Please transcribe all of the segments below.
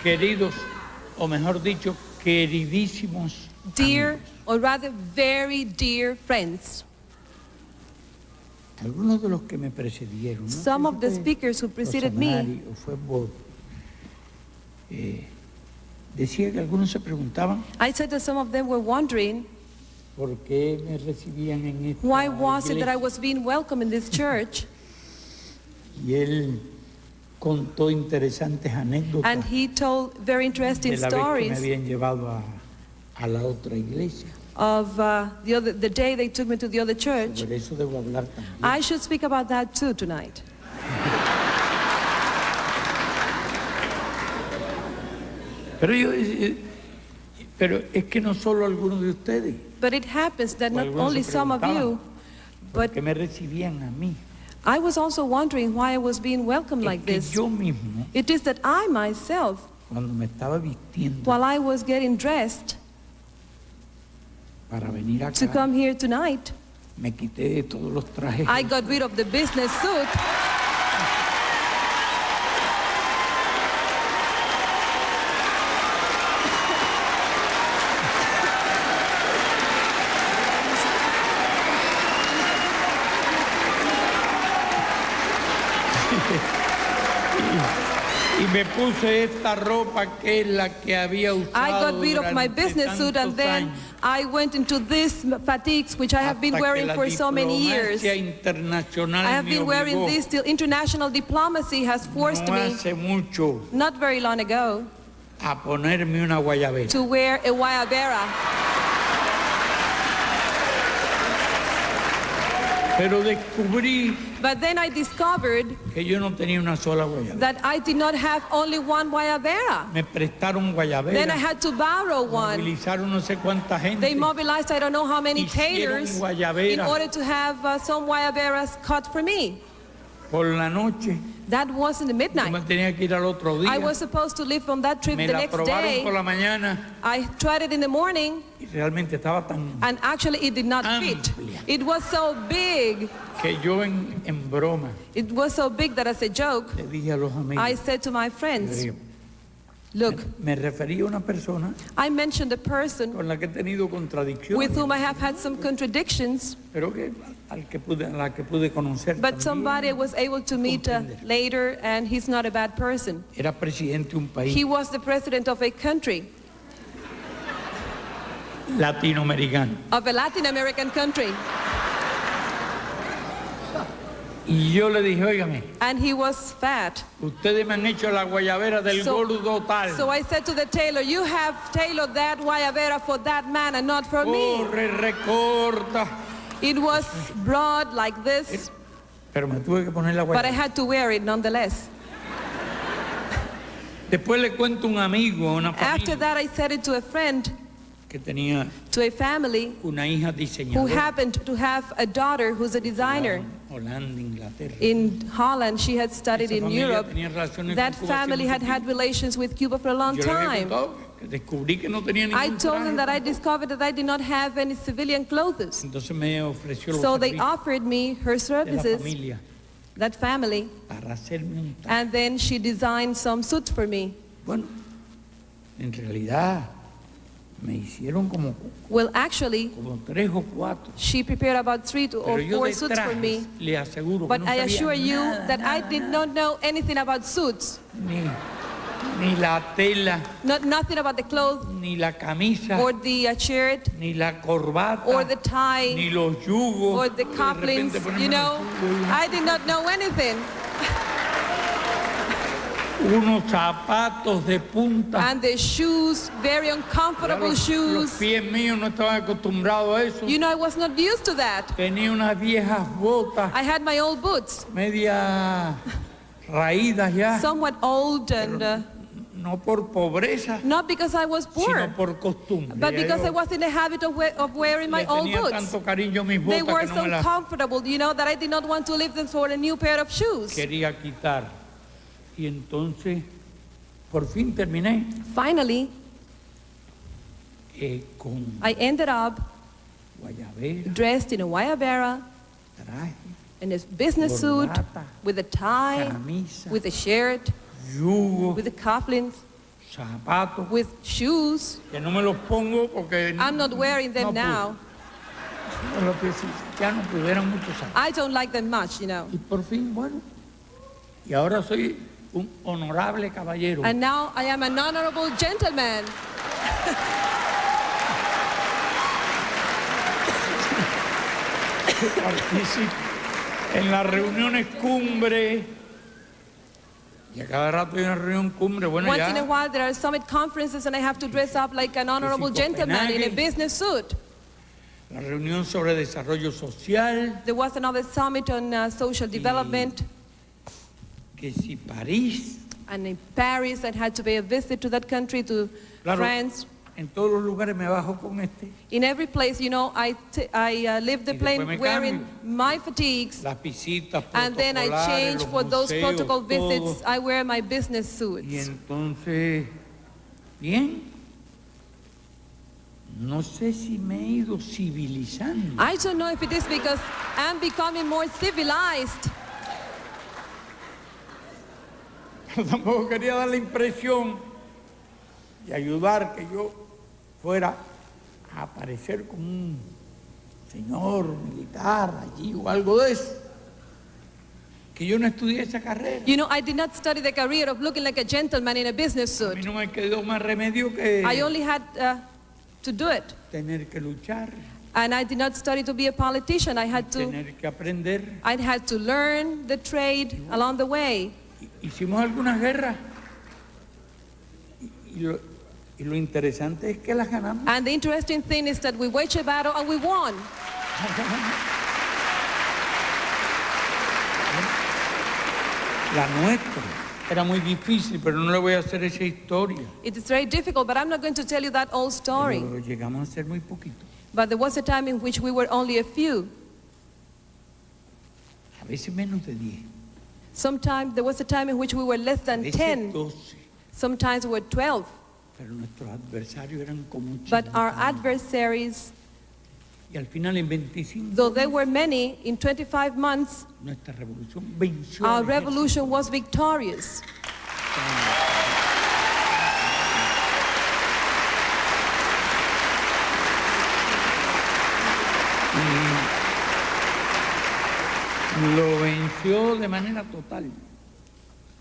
Queridos, o mejor dicho, queridísimos dear, amigos. or rather very dear friends. Algunos de los que me precedieron, ¿no? Some of the Fue speakers who preceded me, Rosamari o fue Bob, decía que algunos se preguntaban I said that some of them were wondering, por qué me recibían en esta why was it that I iglesia. was being welcome in this church? Y él contó interesantes anécdotas And he told very interesting de la vez que me stories habían llevado a la otra iglesia. of the day they took me to the other church. Sobre eso debo hablar también. I should speak about that too tonight. Pero es que no solo algunos de ustedes, But it happens that O not algunos only se some of you, ¿por but qué me recibían a mí? I was also wondering why I was being welcomed like Es que this. yo mismo, It is that I myself, cuando me estaba vistiendo while I was getting dressed para venir to acá, come here tonight, me quité de todos los trajes. I got rid of the business suit. Y me puse esta ropa que es la que había usado I got rid of my durante business suit and tantos then años, I went into this fatigues which I have been hasta wearing que la for so many years. diplomacia internacional I have me been wearing obligó, this till international diplomacy has forced no me, hace mucho, not very long ago, a ponerme una guayabera. to wear a guayabera. Pero descubrí But then I discovered que yo no tenía una sola guayabera. that I did not have only one guayabera. Me prestaron Then I guayabera, had to borrow one. movilizaron no sé cuánta gente. They mobilized I don't know how many Hicieron tailors in guayabera. order to have some guayaberas cut for me. Por la noche, That was in the yo me midnight. tenía que ir al otro I día. was supposed to leave from that trip Me the la next probaron day. por la mañana I tried it in the morning y realmente estaba tan and actually it did not fit. Amplia. It was so big. que yo en broma It was so big that as a joke, le dije a los amigos, I said to my friends, look, me refería a una persona I mentioned a person con la que he tenido contradicciones, with whom I have had some contradictions, pero que a la que pude conocer but también. somebody I was able to meet later, and he's not a bad person. Era presidente de un país He was the president of a country, latinoamericano. of a Latin American country, Y yo le dije, óigame, and he was fat. ustedes me han hecho la guayabera del gordo tal. So I said to the tailor, you have tailored that guayabera for that man and not for me. Corre, recorta. It was broad like this, Pero me tuve que poner la but I guayabera. had to wear it nonetheless. Después le cuento a un amigo, a una After familia that, I said it to a friend, que tenía to a family una hija who diseñadora. happened to have a daughter who's a designer. Holanda, Inglaterra. In Holland, she had studied Esa in familia Europe. tenía relaciones That con Cuba hace family mucho had had tiempo. relations with Cuba for a long Yo le había time. contado que descubrí que no tenía I ningún told them that I traje. discovered that I did not have any civilian clothes. Entonces me ofreció los So they servicios offered me her de la services, familia that family, para hacerme un traje. and then she designed some suits for me. Bueno, en realidad me hicieron como Well, actually, 3 o 4. she prepared about 3 Pero or yo 4 de suits for me. trajes le aseguro que But no I sabía assure you nada, that I did not know anything about suits, ni la tela, nothing about the clothes ni la camisa, or the shirt ni la corbata, or the tie ni los yugos. or the De couplings, repente ponerme you know. unos yugos, I did not know anything. unos zapatos de punta. And the shoes, very Ya uncomfortable los shoes. pies míos no estaban acostumbrados a eso. You know, I was not used to that. Tenía unas viejas botas, I had my old boots, media raídas ya, somewhat old, and no por pobreza, not because I was sino poor, por costumbre. but Ya because yo I was in the habit of wearing my le old tenía boots. tanto cariño a mis They botas were que no so me las comfortable, you know, that I did not want to leave them for a new pair of shoes. quería quitar. Y entonces, por fin terminé Finally, con I ended up guayabera, dressed in a guayabera, traje, in a business suit, corbata, with a tie, camisa, with a shirt, yugos, with the cufflinks, zapatos, with shoes. que no me los pongo porque I'm not wearing them now. No los pies ya no pudieran muchos años. I don't like them much, you know. Y por fin, bueno, y ahora soy un honorable caballero. And now I am an honorable gentleman. Participo en las reuniones cumbre. Y a cada rato hay una reunión cumbre. Bueno, Once in a ya while there are summit conferences and I have to dress up like an honorable gentleman in a business suit. la reunión sobre desarrollo social, There was another summit on social development. que si París, And in Paris, I had to pay a visit to that country, to claro, France. en todos los lugares me bajo con este. In every place, you know, I leave the Y después plane me wearing cambio. my fatigues, Las visitas and then I protocolares, change los for those museos, protocol todo. visits. I wear my business Y suits. entonces, bien, no sé si me he ido civilizando. I don't know if it is because I'm becoming more civilized. Pero tampoco quería dar la impresión de ayudar que yo fuera a aparecer como un señor militar allí o algo de eso. Que yo no estudié esa carrera. You know, I did not study the career of looking like a gentleman in a business A mí suit. no me quedó más remedio que I only had to do it. tener que luchar, And I did not study to be a politician. I had to learn the trade along the way. Hicimos algunas guerras y lo interesante es que las ganamos. And the interesting thing is that we waged a battle and we won. La nuestra era muy difícil, pero no le voy a hacer esa historia. It is very difficult, but I'm not going to tell you that old story. Pero llegamos a ser muy poquitos. But there was a time in which we were only a few. A veces menos de 10. Sometimes there was a time in which we were less A than veces 10. 12. Sometimes we were 12. Pero nuestros adversarios eran como But our 80. adversaries, Y al final en 25 though they were many, in 25 months, nuestra revolución venció. our al ejército. revolution was victorious. Y lo venció de manera total.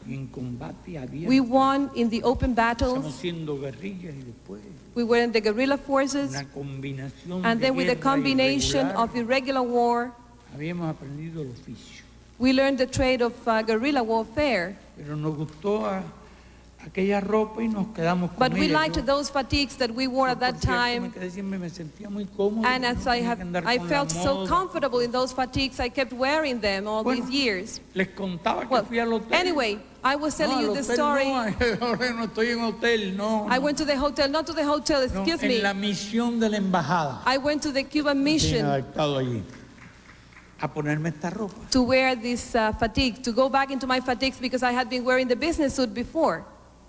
Y en combate abierto. We won in the open Estamos battles. siendo guerrillas y después We were in the guerrilla forces. una combinación And de then with the guerra combination irregular, of irregular war, habíamos aprendido el oficio. we learned the trade of guerrilla warfare. Pero nos gustó aquella ropa y nos quedamos con But we ella. liked Yo, those fatigues that we wore at por that cierto, time. me quedé siempre, me sentía muy cómodo. And as no I tenía que andar con la felt so moda. comfortable in those fatigues, I kept wearing them all Bueno, these years. Les contaba que Well, fui al hotel. anyway, I was telling no, you al the hotel story. No, ahora no estoy en hotel, no. I no. went to the hotel, not to the hotel, No, excuse en me. la misión de la embajada. I went to the Cuban Bien mission adaptado allí. A ponerme esta ropa. to wear this fatigue, to go back into my fatigues because I had been wearing the business suit before.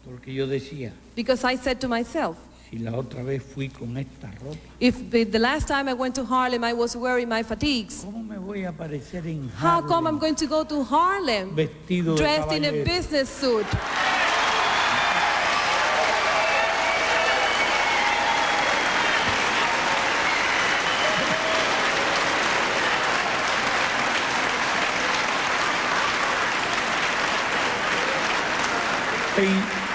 Porque yo decía, Because I said to myself, si la otra vez fui con esta ropa, if the last time I went to Harlem I was wearing my fatigues, ¿cómo me voy a aparecer en how come I'm Harlem going to go to Harlem vestido de dressed in a caballero? business suit?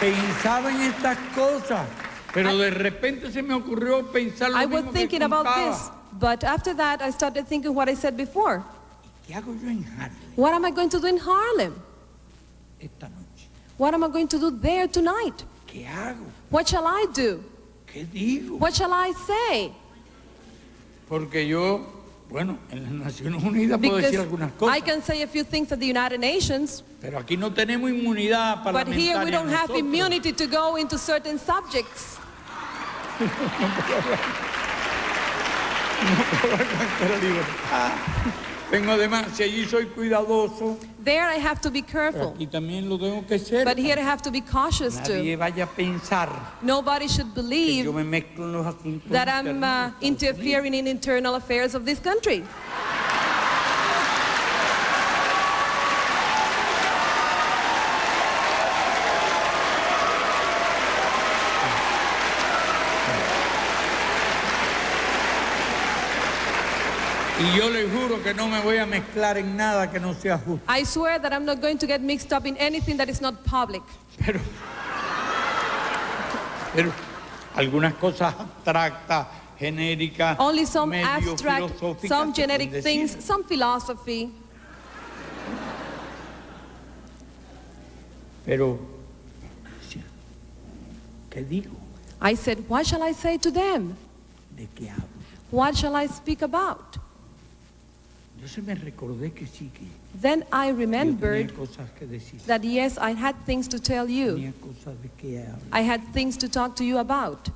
Pensaba en estas cosas, pero de repente se me ocurrió pensar lo I was mismo que thinking about contaba. this, but after that I started thinking what I said before. ¿Qué hago yo en Harlem What am I going to do in Harlem? esta noche? What am I going to do there tonight? ¿Qué hago? What shall I do? ¿Qué digo? What shall I say? Porque yo, bueno, en las Naciones Unidas puedo decir algunas Because cosas, I can say a few things at the United Nations, pero aquí no tenemos inmunidad but here we parlamentaria don't have nosotros. immunity to go into certain subjects. Pero libertad. Tengo además, si allí soy cuidadoso, There I have to be pero careful, aquí también lo tengo que ser. but here I have to be cautious Nadie too. vaya a pensar Nobody should que yo believe me mezclo en los asuntos that I'm internos de Estados Unidos. interfering in internal affairs of this country. Y yo les juro que no me voy a mezclar en nada que no sea justo. I swear that I'm not going to get mixed up in anything that is not public. Pero algunas cosas abstractas, genéricas, Only some medio abstract, filosóficas some se genetic pueden things, decir. some philosophy. Pero, ¿qué digo? I said, what shall I say to them? ¿De qué hablo? What shall I speak about? Yo se me recordé que sí, que Then I yo remembered tenía cosas que decir. that yes, I had things to tell you. Tenía cosas de qué hablar. I had things to talk to you about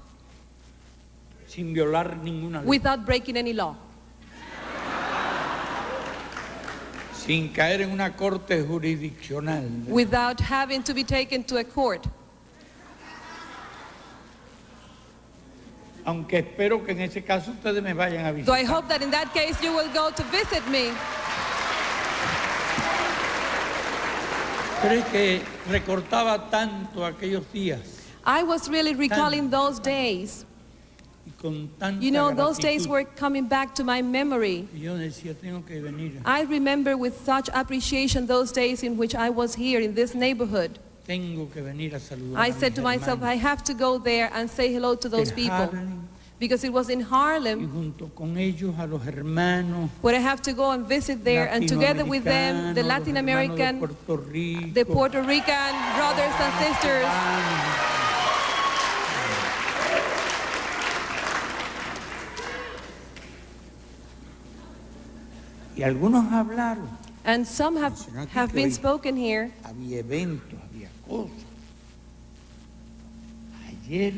Sin violar ninguna ley. without breaking any law, Sin caer en una corte jurisdiccional. without having to be taken to a court. Aunque espero que en ese caso ustedes me vayan a So I visitar. hope that in that case you will go to visit me. Pero es que recortaba tanto aquellos días I was really recalling those days. y con tanta You know, those days gratitud. were coming back to my memory. Y yo decía, tengo que venir, I remember with such appreciation those days in which I was here in this neighborhood. tengo que venir a saludar. I a said mis to myself, I hermanos have to go there and say hello to those de people. Harlem, Because it was in y Harlem junto con ellos a los hermanos where I have to go and visit there, and together with them, the Latin latinoamericanos, American, los de Puerto Rico, the Puerto Rican brothers and sisters. Y algunos hablaron. And some have been spoken here. Había eventos, había cosas. Ayer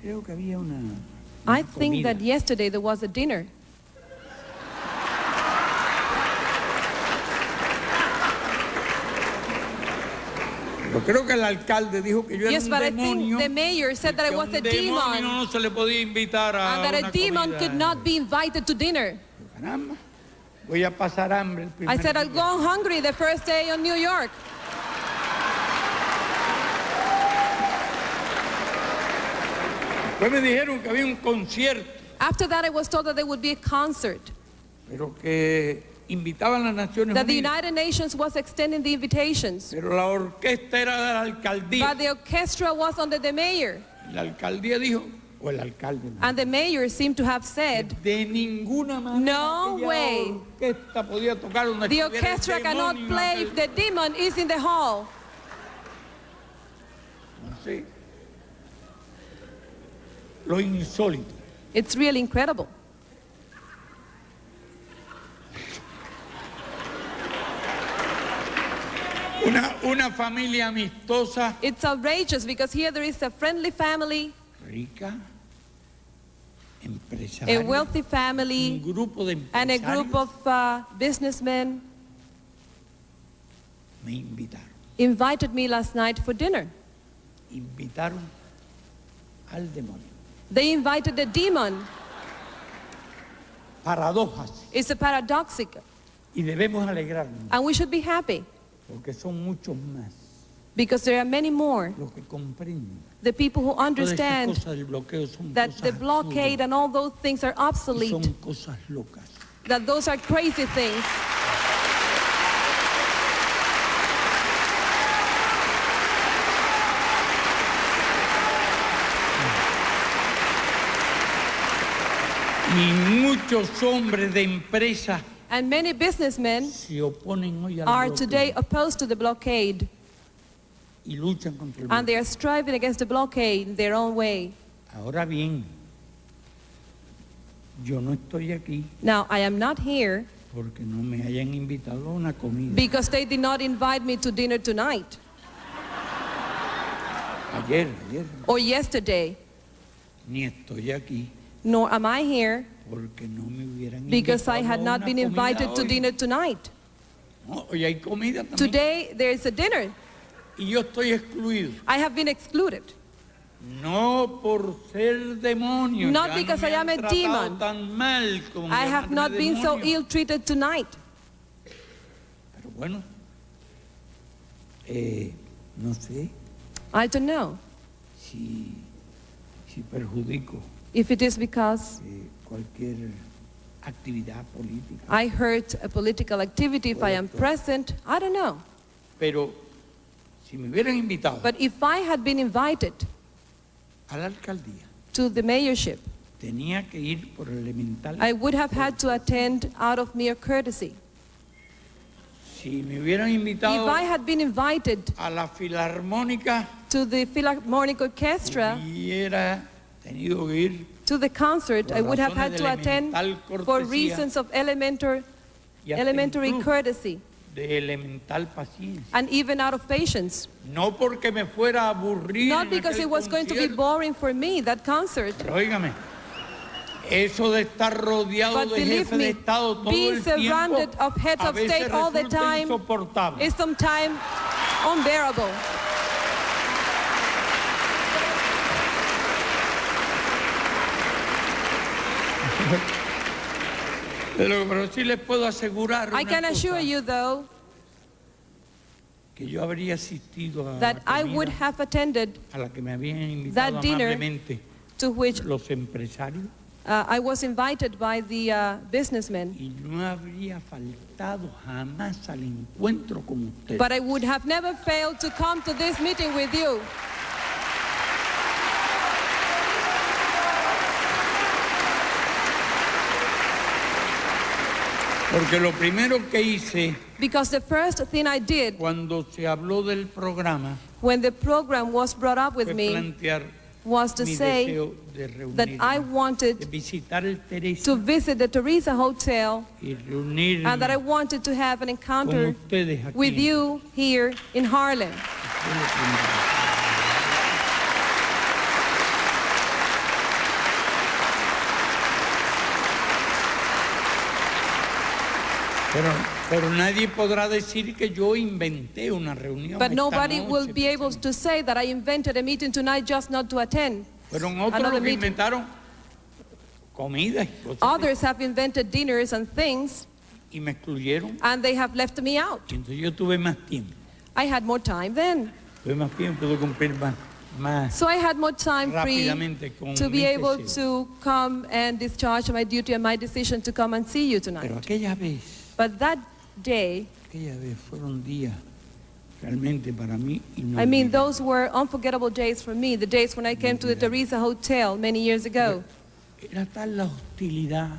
creo que había una I think comida. that yesterday there was a dinner. Yo creo que el alcalde dijo que yo era Yes, un but I demonio. think the mayor said that I que was un a demonio demon, no se le podía invitar a and that una a demon comida. could not be invited to dinner. Caramba, voy a pasar hambre el primer I said I'll día. go hungry the first day on New York. Después me dijeron que había un concierto, After that, I was told that there would be a concert, pero que invitaban a las Naciones that the Unidas. United Nations was extending the invitations, Pero la orquesta era de la alcaldía. but the orchestra was under the mayor. La alcaldía dijo, o el alcalde, no, And the mayor seemed to have said, de ninguna manera No aquella way. orquesta podía tocar donde the estuviera el orchestra cannot demonio play aquel. if the demon is in the hall. Sí. Lo insólito. It's really incredible. Una familia amistosa, It's outrageous because here there is a friendly family, rica, a empresaria, wealthy un family, grupo de and a empresarios group of businessmen me invitaron. invited me last night for dinner. Invitaron al demonio. They invited the demon. Paradojas. It's a paradoxic, Y debemos alegrarnos, and we should be happy porque son muchos más because there are many more, los que comprenden. the people who Todas estas understand cosas del bloqueo son that cosas the blockade absurdas and all those things are y obsolete, son cosas locas. that those are crazy things. Y muchos hombres de empresa And many businessmen se oponen hoy al are bloqueo today opposed to the blockade, y luchan contra el and they bloqueo. are striving against the blockade in their own way. Ahora bien, yo no estoy aquí Now, I am not here porque no me hayan invitado a una comida. because they did not invite me to dinner tonight Ayer, or yesterday, ni estoy aquí nor am I here porque no me hubieran because I invitado had a not una been comida invited to hoy. dinner tonight. No, hoy hay comida también. Today, there is a dinner. Y yo estoy excluido. I have been excluded. No por ser demonio. Not ya because no me I am han a tratado demon. tan mal como I me have llaman not de been so demonio. ill-treated tonight. Pero bueno, no sé I don't know si perjudico If it is because cualquier actividad política. I heard a political activity, if I am present, I don't know. Pero si me hubieran invitado But if I had been invited a la alcaldía, to the mayorship, tenía que ir por elemental. I would have had to attend out of mere courtesy. Si me hubieran If invitado I had been invited a la filarmónica, to the Philharmonic Orchestra, hubiera tenido que ir to the concert, Por I would have razones had de to attend elemental for cortesía reasons of elementary y hasta incluso courtesy de elemental paciencia. and even out of patience. No porque me fuera a aburrir Not en because aquel it was going to be concierto. boring for me, that concert, Pero óigame, eso de estar rodeado but de believe jefes de me, Estado todo being el tiempo surrounded of heads a of veces state all the resulta time insoportable. is sometimes unbearable. Pero sí les puedo asegurar I una can assure cosa, you, though, que yo habría asistido a la that I would comida have attended a la que me habían invitado that dinner amablemente to which los empresarios I was invited by the businessmen, y no habría faltado jamás al encuentro con ustedes. but I would have never failed to come to this meeting with you. Porque lo primero que hice Because the first thing I did cuando se habló del programa when the program was brought up with fue me plantear was to mi say deseo de that I reunirme, de wanted visitar el Teresa to visit the Teresa Hotel y reunirme and that I wanted to have an con encounter ustedes aquí. with you here in Harlem. Fue lo primero. Pero nadie podrá decir que yo inventé una reunión. But esta nobody noche, will be able to say that I invented a meeting tonight just not to attend Fueron otros another los que meeting. inventaron comida y cosas Others have invented dinners and things, y me excluyeron. and they have left me out. Y entonces yo tuve más tiempo. I had more time then. Tuve más tiempo, pude cumplir más So I had more time free rápidamente con to be mis able deseos. to come and discharge my duty and my decision to come and see you Pero tonight. aquella vez But that day, fueron días realmente para mí I mean, inolvidables. those were unforgettable days for me, the days when I came to the Teresa Hotel many years ago. Era tal la hostilidad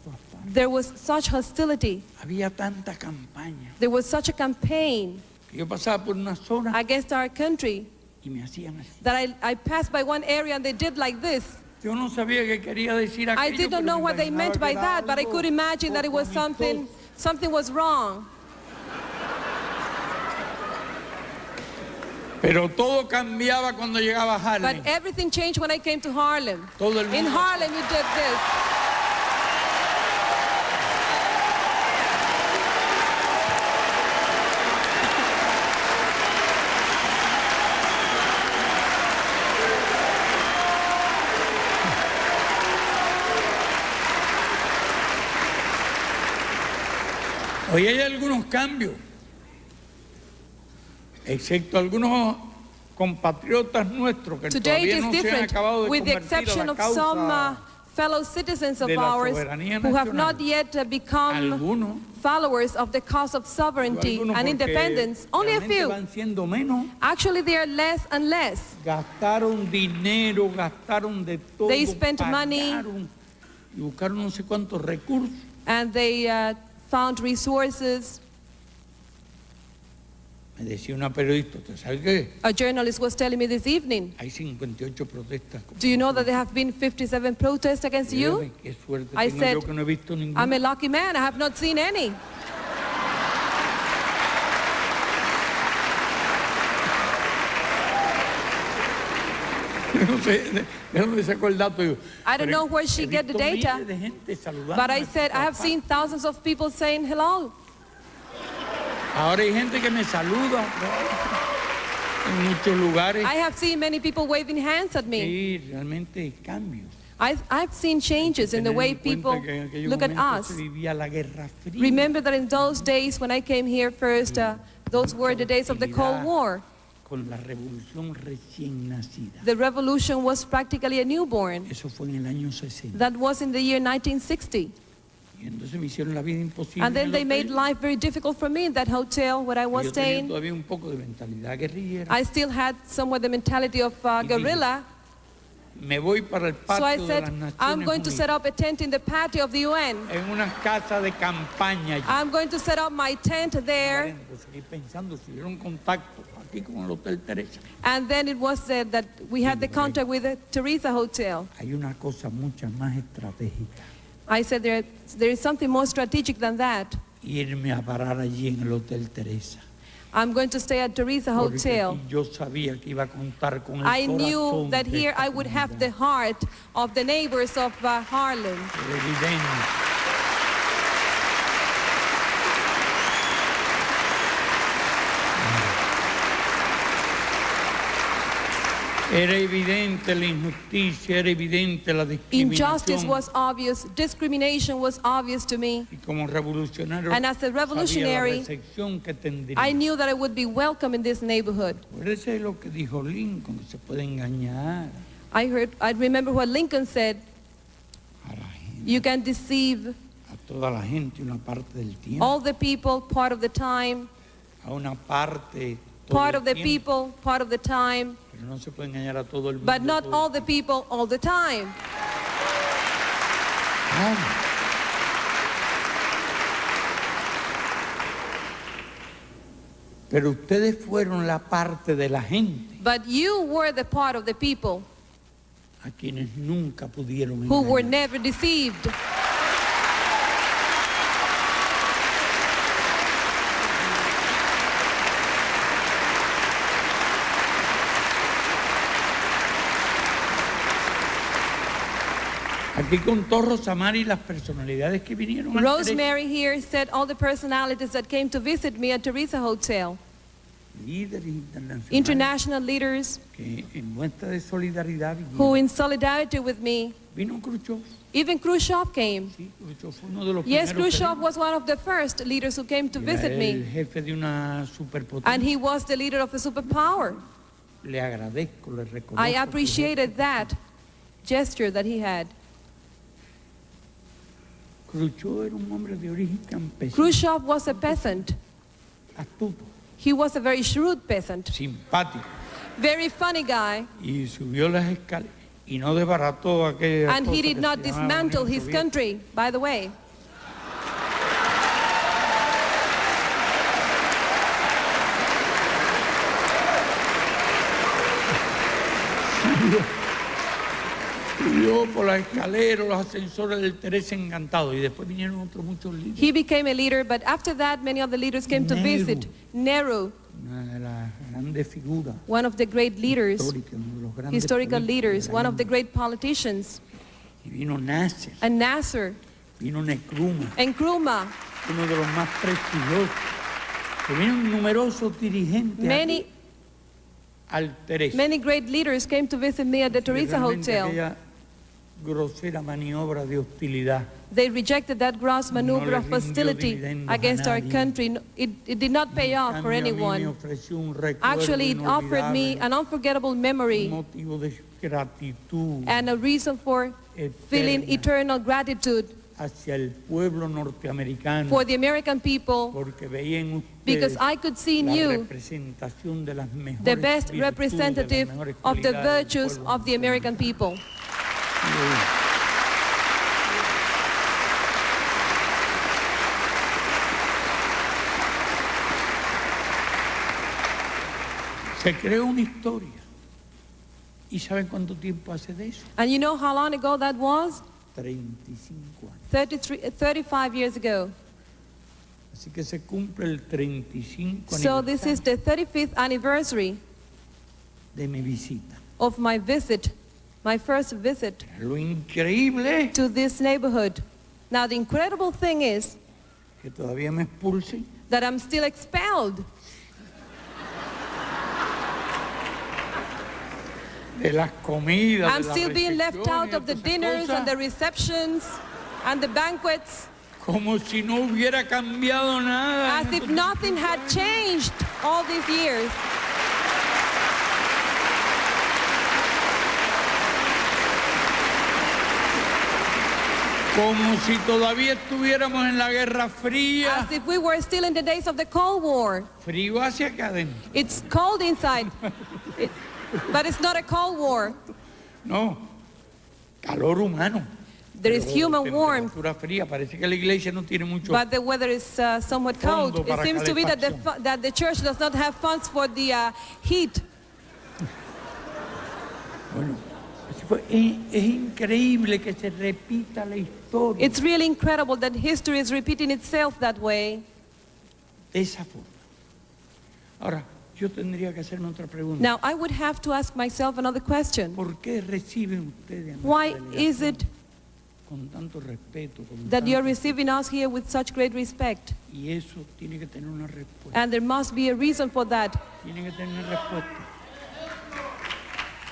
por todas partes. There was such hostility. Había tanta campaña There was such a campaign que yo pasaba por una zona against our country y me hacían así. that I passed by one area and they did like this. Yo no sabía qué quería decir aquello. I did not pero know me what they imaginaba meant que by era that, but I algo could imagine that it was poco amistoso. something was wrong. Pero todo cambiaba cuando llegaba a Harlem. But everything changed when I came to Harlem. Todo el In mundo- Harlem, you did this. Hoy hay algunos cambios, excepto algunos compatriotas nuestros que Today it todavía is no se han different, acabado de with the convertir a exception la of some causa. fellow citizens of de la ours soberanía who have nacional. not yet become Algunos, followers of the cause of sovereignty algunos and porque independence. Only a realmente few. van siendo menos. Actually, they are less and less. Gastaron dinero, gastaron de todo, They spent money. pagaron y buscaron no sé cuántos recursos. And they found resources. Me decía una periodista, ¿usted sabe qué? A journalist was telling me this evening, Hay 58 protestas. do you know that there have been 57 protests against you? Dígame, qué suerte I tengo said, yo que no he visto ninguna. I'm a lucky man, I have not seen any. No sé de dónde sacó el dato. Digo, I don't pero know where she he get the visto data, miles de gente saludando But I en said, I have todas seen thousands of people saying hello. partes. Ahora hay gente que me saluda en muchos lugares. I have seen many people waving hands at me. Sí, realmente hay cambios. I've seen changes in the Tener way en cuenta people que en aquellos look at momentos us. se vivía la Guerra Fría. Remember that in those days when I came here first, those were the days of the Cold War. con la revolución recién nacida. The revolution was practically a newborn. Eso fue en el año 60. That was in the year 1960. Y entonces me hicieron la vida imposible. And then en they el made hotel. life very difficult for me in that hotel where I was Yo tenía staying. todavía un poco de mentalidad guerrillera. I still had somewhat the mentality of guerrilla. Me voy para el So I patio de said, las Naciones I'm going to set Unidas, up a tent in the patio of the UN. en una casa de campaña. allí. I'm going to set up my tent there. Pues seguí pensando, si hubiera un contacto aquí con el Hotel Teresa. And then it was said that we had the contact with the Teresa Hotel. Hay una cosa mucho más estratégica. I said there is something more strategic than that. Irme a parar allí en el Hotel Teresa. I'm going to stay at Teresa Porque Hotel. aquí yo sabía que iba a contar con el I knew corazón that de here esta I would have the comunidad. heart of the neighbors of Harlem. Era evidente. Era evidente la injusticia, era evidente la Injustice discriminación. was obvious, discrimination was obvious to me. Y como revolucionario, And as a revolutionary, sabía la recepción que tendría. I knew that I would be welcome in this neighborhood. Acuérdese lo que dijo Lincoln, que se puede engañar I remember what Lincoln said, a la gente, you can deceive a toda la gente una parte del tiempo, all the people part of the time, a una parte todo part el of the tiempo, people part of the time, pero no se puede engañar a todo el mundo. but not todo el all the people all the time. Claro. Pero ustedes fueron la parte de la gente But you were the part of the people a quienes nunca pudieron who were engañar. never deceived. Aquí contó Rosamari las personalidades que vinieron al Rosemary here said all the personalities that came to visit me at Teresa Hotel. Teresa, líderes internacionales International leaders que en muestra de solidaridad who vinieron. in solidarity with me, Vino Khrushchev, even Khrushchev came. sí, Khrushchev fue uno de los Yes, primeros que Khrushchev vino. was one of the first leaders who came to Era visit el me. jefe de una superpotencia. And he was the leader of a superpower. Le agradezco, le reconozco. I su appreciated that gesture that he had. Khrushchev era un hombre de origen campesino, Khrushchev was a peasant. astuto, He was a very shrewd peasant. simpático, Very funny guy. y subió las escaleras y no desbarató aquella And cosa he que did not se llamaba dismantle Unión his Soviética. country, by the way. Subió por las escaleras, los ascensores del Teresa encantado, y después vinieron otros muchos líderes. He became a leader, but after that, many of the leaders came to Nehru. visit. Nehru, Una de las grandes figuras one of the great leaders, históricas, uno de los grandes historical políticos leaders, de la one of the India. great politicians, Y vino Nasser, and Nasser, vino Nkrumah, and Nkrumah. uno de los más prestigiosos. Que vinieron numerosos dirigentes Many, aquí al Teresa. many great leaders came to visit me at the Y Teresa realmente Hotel. aquella grosera maniobra de hostilidad. They rejected that gross maneuver le of rindió hostility dividendos a against our nadie. country. It did not pay off for En cambio, a mí me anyone. ofreció un recuerdo Actually, it offered me inolvidable, an unforgettable un memory motivo de gratitud and a reason for feeling eterna eternal gratitude hacia el pueblo norteamericano, for the American people, porque veía en because ustedes I could see in la you representación de las mejores the best virtudes, de las representative mejores of the cualidades del virtues pueblo of the American people. norteamericano. Se creó una historia. ¿Y saben cuánto tiempo hace de eso? And you know how long ago that was? 35 años. 35 years ago. Así que se cumple el 35 So this is aniversario the 35th anniversary de mi visita. of my visit, my first visit Lo increíble to this neighborhood. Now the incredible thing is que todavía me expulsen. that I'm still expelled De las comidas, I'm de las still being left recepciones, out of the de todas esas dinners and the cosas, receptions and the banquets, como si no hubiera cambiado nada. as if nothing had changed all these years. Como si todavía estuviéramos en la Guerra Fría. As if we were still in the days of the Cold War. Frío hacia acá adentro. It's cold inside, but it's not a Cold War. No, calor humano. There is human warmth, Temperatura fría. Parece que la iglesia no tiene mucho. but the weather is somewhat cold. It seems to be that the church does not have funds for the heat. Bueno, es increíble que se repita la historia It's really incredible that history is repeating itself that way. de esa forma. Ahora, yo tendría que hacerme otra pregunta. Now, I would have to ask myself another question. ¿Por qué reciben ustedes a Why nuestra is delegación it con tanto respeto? Con that you're tanto- receiving us here with such great respect? Y eso tiene que tener una respuesta. And there must be a reason for that. Tiene que tener una respuesta.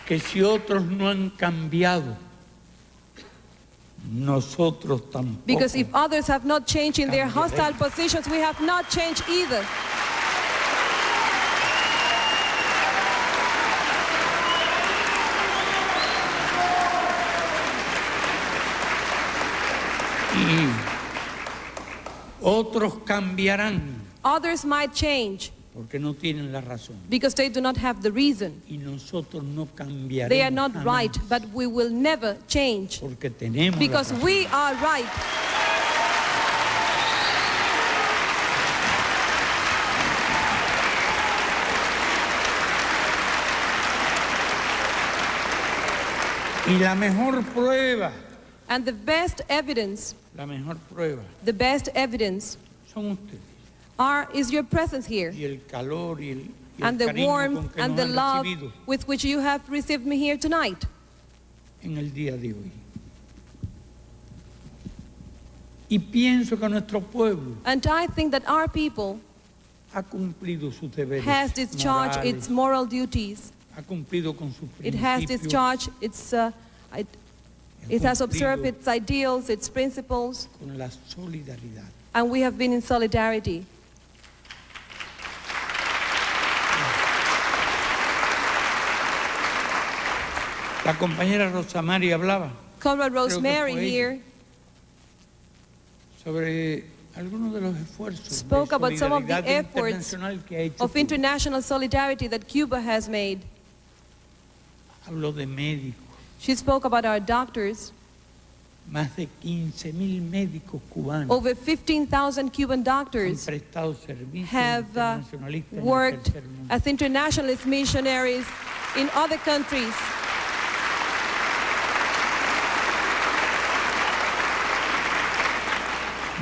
Que si otros no han cambiado, nosotros tampoco. Because if others have not changed in their hostile positions, we have not changed either. Y otros cambiarán Others might change porque no tienen la razón. because they do not have the reason. Y nosotros no cambiaremos. They are not jamás, right, but we will never change porque tenemos la because razón. we are right. Y la mejor prueba, And the best evidence, la mejor prueba son son ustedes. is your presence here Y el calor y el and the cariño warmth con que and nos the han love recibido with which you have received me here tonight. en el día de hoy. Y pienso que nuestro pueblo And I think that our people ha cumplido sus deberes has discharged morales, its moral duties. ha cumplido con sus It has principios, discharged its, it has observed its ideals, its principles, con la solidaridad. and we have been in solidarity. La compañera Rosamari hablaba Comrade Creo que Rosemary fue ella. here sobre algunos de los esfuerzos spoke de about some of the solidaridad efforts internacional que ha hecho of Cuba. international solidarity that Cuba has made. Habló de médicos, She spoke about our doctors. más de 15.000 médicos cubanos Over 15,000 Cuban han doctors prestado servicios have internacionalistas en el worked tercer mundo. as internationalist missionaries in other countries.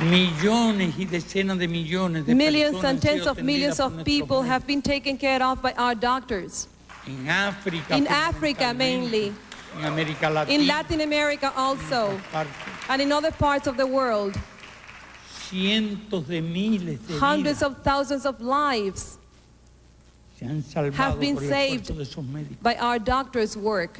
Millones y decenas de millones de Millions personas and han sido tens of atendidas millions por of nuestros people médicos. have been taken care of by our doctors. En África, In Africa fundamentalmente, mainly, en América Latina, in Latin America also, en partes. and in other parts of the world. Cientos de miles de Hundreds vidas of thousands of lives se han salvado have been por el saved esfuerzo de esos médicos. by our doctors' work.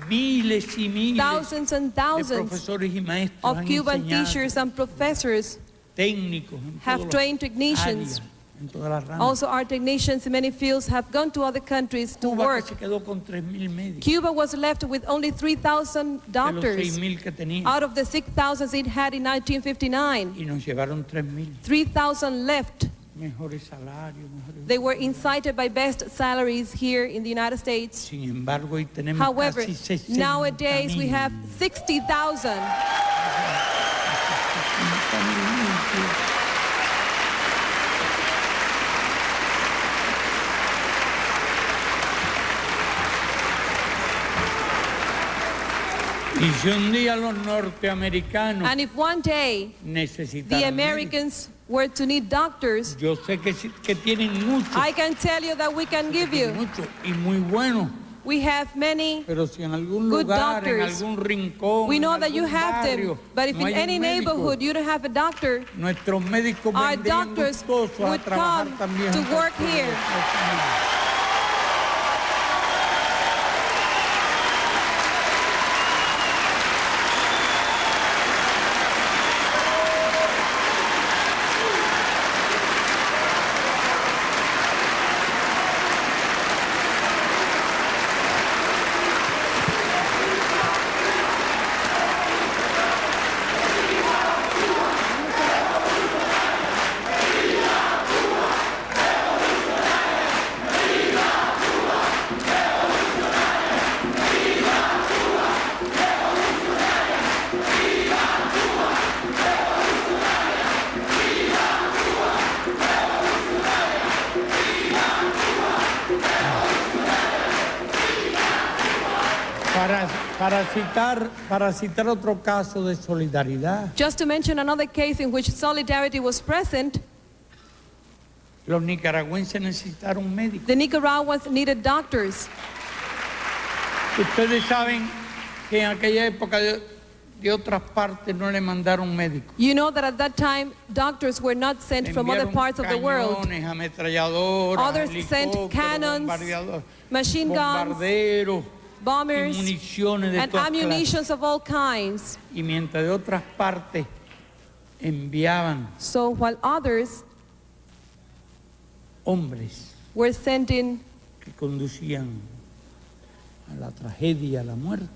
Miles y miles Thousands and de thousands profesores y maestros of han Cuban enseñado, teachers and professors técnicos en have todas trained las technicians. áreas, en todas las ramas. Also, our technicians in many fields have gone to other countries to Cuba work. que se quedó con 3.000 médicos Cuba was left with only 3,000 de los doctors 6.000 que tenía out of the 6,000 it had in 1959. y nos llevaron 3.000. 3,000 left. Mejores salarios, mejores... They were incited by best salaries here in the United States. Sin embargo, hoy tenemos However, casi 60.000. nowadays we have 60,000. Y si un día los norteamericanos And if one day necesitan the Americans were to need doctors, yo sé que tienen mucho, I can tell you that we can give you. mucho y muy bueno, We have many. pero si en algún Good lugar, en doctors. algún rincón, We know en that you algún have barrio, them, but if no in hay any un médico, neighborhood you don't have a doctor, nuestros médicos our vendrían doctors gustosos a would trabajar come también to junto work con here. los Estados Unidos. Para citar otro caso de solidaridad, Just to mention another case in which solidarity was present, los nicaragüenses necesitaron médicos. the Nicaraguans needed doctors. Ustedes saben que en aquella época de otras partes no le mandaron médicos. You know that at that time, doctors were not sent from other Enviaron parts of the world. cañones, ametralladoras, Others sent helicópteros, cannons, bombardeadores, machine guns, bombarderos, bombers, y municiones de and todas clases. ammunitions of all kinds. Y mientras de otras partes enviaban So while others hombres were sent in, que conducían a la tragedia, a la muerte,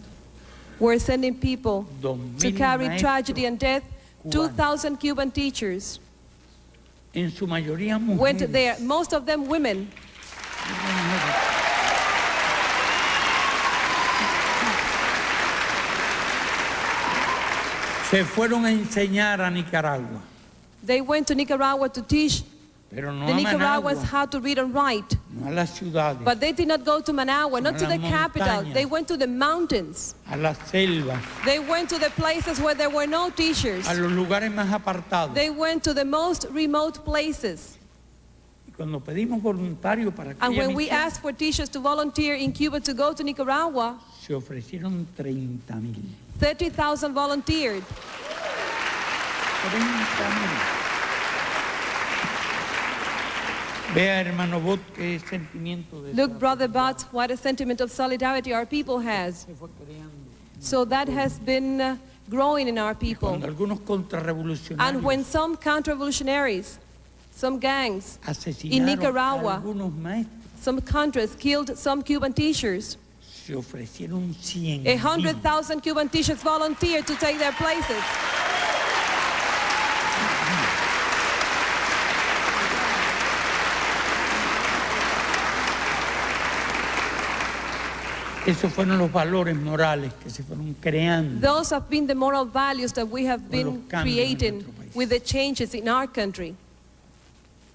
were sending people 2,000 to carry maestros tragedy and death, cubanos, 2,000 Cuban teachers en su mayoría went mujeres. there, most of them women. Se fueron a enseñar a Nicaragua, They went to Nicaragua to teach pero no the a Nicaraguans Managua, how to read and write. no a las ciudades, But they did not go to Managua, not A to the las capital. montañas. They went to the mountains. a las selvas, They went to the places where there were no teachers. a los lugares más apartados. They went to the most remote places. Y cuando pedimos voluntarios para And aquella when we misión, asked for teachers to volunteer in Cuba to go to Nicaragua, se ofrecieron 30,000. 30,000 volunteered. 30,000. Vea, hermano Bot, qué sentimiento de Look, Brother Butts, what a sentiment of solidarity our people has. se fue creando. So that has been growing in our people. Cuando algunos contrarrevolucionarios And when some counter-revolutionaries, some gangs in asesinaron a Nicaragua, algunos maestros, some countries killed some Cuban teachers, se ofrecieron 100,000. 100,000 Cuban teachers volunteered to take their places. Esos fueron los valores morales que se fueron creando. Those have been the moral values that we have los been cambios en creating nuestro país. with the changes in our country.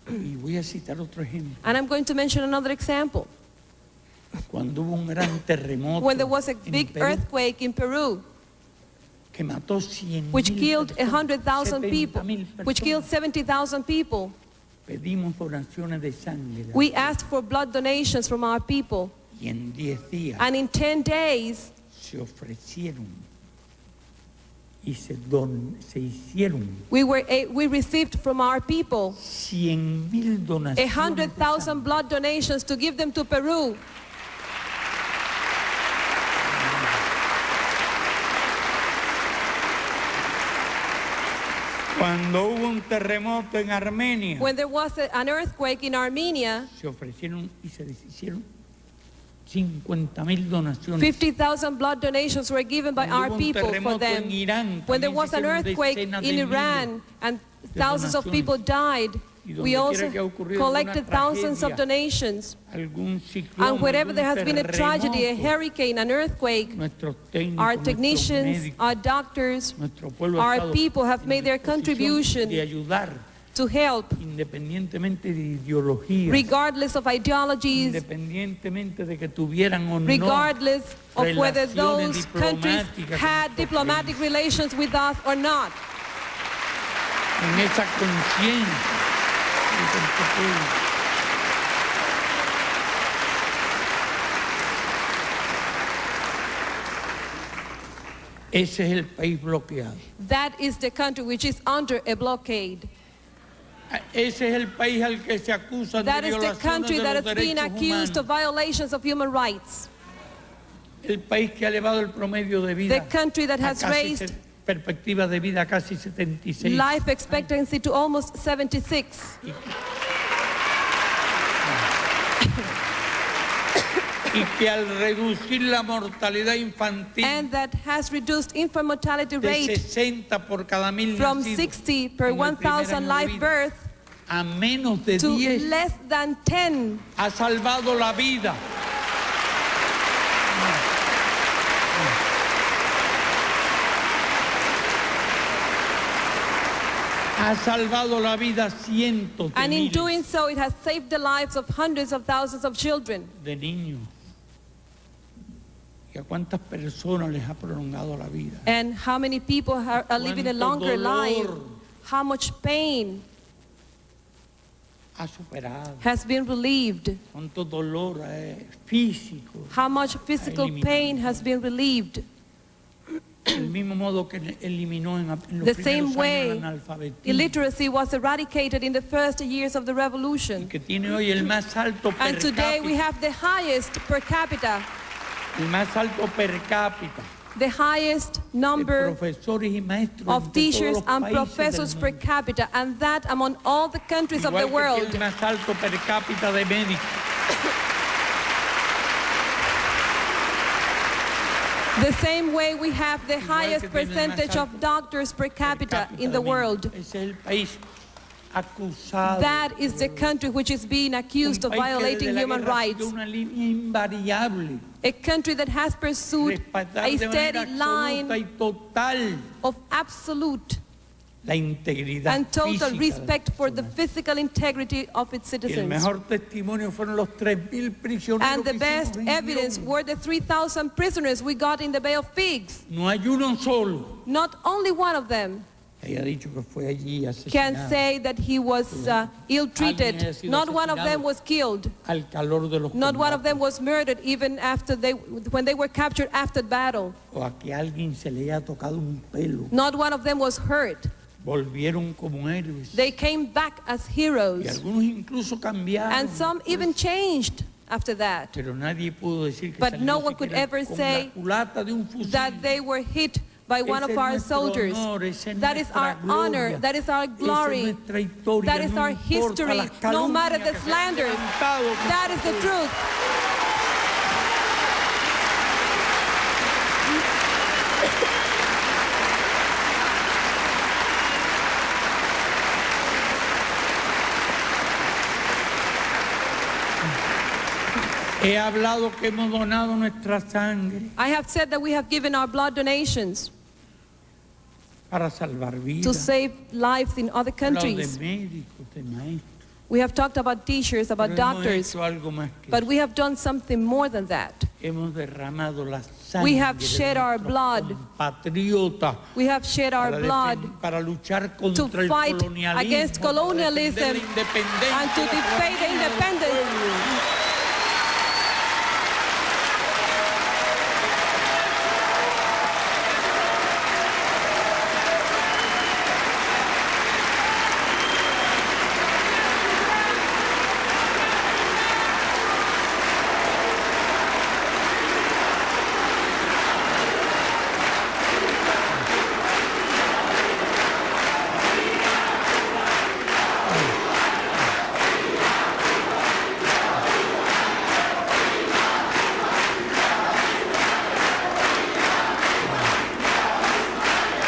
Y voy a citar otro ejemplo. And I'm going to mention another example. Cuando hubo un gran terremoto When there was a en big Perú, earthquake in Peru, que mató 100,000 which killed personas, 100,000 people, 70,000 which killed personas, 70,000 people, pedimos donaciones de sangre. we asked for blood donations from our people. Y en 10 días And in 10 days, se ofrecieron y se hicieron we received from our people 100,000 donaciones de 100,000 sangre. blood donations to give them to Peru. Cuando hubo un terremoto en Armenia, When there was an earthquake in Armenia, se ofrecieron y se hicieron 50,000 donaciones. 50,000 blood donations were given by Cuando our hubo un people for terremoto them. en Irán, When there también was se an hicieron earthquake decenas de in miles Iran and de thousands of donaciones. people died, Y donde we quiera also que ha ocurrido collected alguna thousands of tragedia, donations. algún ciclón, And wherever there has algún been a tragedy, a terremoto, hurricane, an earthquake, nuestros técnicos, our nuestros technicians, médicos, our doctors, nuestro pueblo ha our estado people have en made their disposición contribution de ayudar to help, independientemente de ideologías, regardless of ideologies, independientemente de que tuvieran o no regardless of whether relaciones those countries diplomáticas con had nuestro diplomatic país. relations with us or not. En esa conciencia de que nuestro pueblo ese es el país bloqueado. That is the country which is under a blockade. Ese es el país al que se acusa That de is the violaciones country de that los is being derechos accused of humanos. violations of human rights. El país que ha elevado el promedio de The vida country that a has casi raised perspectiva de vida a casi 76. life expectancy to almost 76. Y que al reducir la mortalidad infantil And that has reduced infant mortality de rate 60 por cada 1,000 from nacidos 60 per en el primer 1,000 año de live vida birth a menos de to 10 less than 10. ha salvado la vida. Ha salvado la vida a cientos de And in miles doing so, it has saved the lives of hundreds of thousands of children de niños y a cuántas personas les ha prolongado la vida. And how many people are living a longer life. How much pain Ha superado. has been relieved. Cuánto dolor físico. How much physical pain has been relieved. Del mismo modo que eliminó en los The primeros same años way el analfabetismo. illiteracy was eradicated in the first years of the revolution. Que tiene hoy el más alto per And today we cápita. have the highest per capita, El más alto per cápita. the highest De number profesores y maestros of de todos teachers los and países del professors per mundo. capita, and that among all the countries of Igual the que world. tiene el más alto per cápita de médicos. The same way we have the Igual highest que tiene el más percentage of alto doctors per capita in de the médicos. world. Ese es el país acusado. That is the country which is being accused of violating human rights. Una línea invariable. A country that has pursued Respetar a de steady manera line absoluta y total of absolute la integridad and total física respect de for las the personas. physical integrity of its Y el citizens. mejor testimonio fueron los 3,000 prisioneros And the que best hicimos en evidence León. were the 3,000 prisoners we got in the Bay of Pigs. No hay uno solo Not only one of them que haya dicho que fue allí can asesinado say that he was ill-treated. Alguien haya sido Not one of them asesinado. was killed. al calor de los Not one of combates, them was murdered even after when they were captured after battle. o a que alguien se le haya tocado un pelo. Not one of them was hurt. Volvieron como héroes. They came back as Y heroes. algunos incluso cambiaron. And some even changed after that. Pero nadie pudo decir que But salieron no one could siquiera ever con say la culata de un fusil. That they were hit by one Ese of es our nuestro soldiers. honor, esa es That is our nuestra honor. gloria, That is our esa es glory. nuestra historia, That is no our importa history. las No matter calumnias the que se han slanders. levantado contra That is the truth. He hablado que hemos donado nuestra sangre I have said that we have given our blood donations para salvar to vidas. save lives in other He hablado de countries. médicos, de maestros. We have talked about teachers, about Pero hemos doctors, hecho algo más que but eso. we have done something more than that. Hemos derramado la sangre We have de shed our nuestros blood. compatriotas We have shed our blood para luchar to contra el fight colonialismo, against para defender colonialism la independencia, and to la defend the soberanía del independence. pueblo.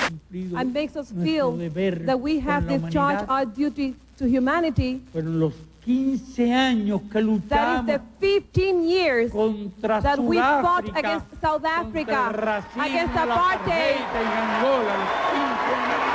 cumplido And makes us nuestro feel deber that we have con la discharged humanidad. our duty to humanity. Fueron los 15 años que That is luchamos the 15 years contra that we fought Sudáfrica, against South contra el Africa, racismo, against la apartheid. en Angola, los 15 años.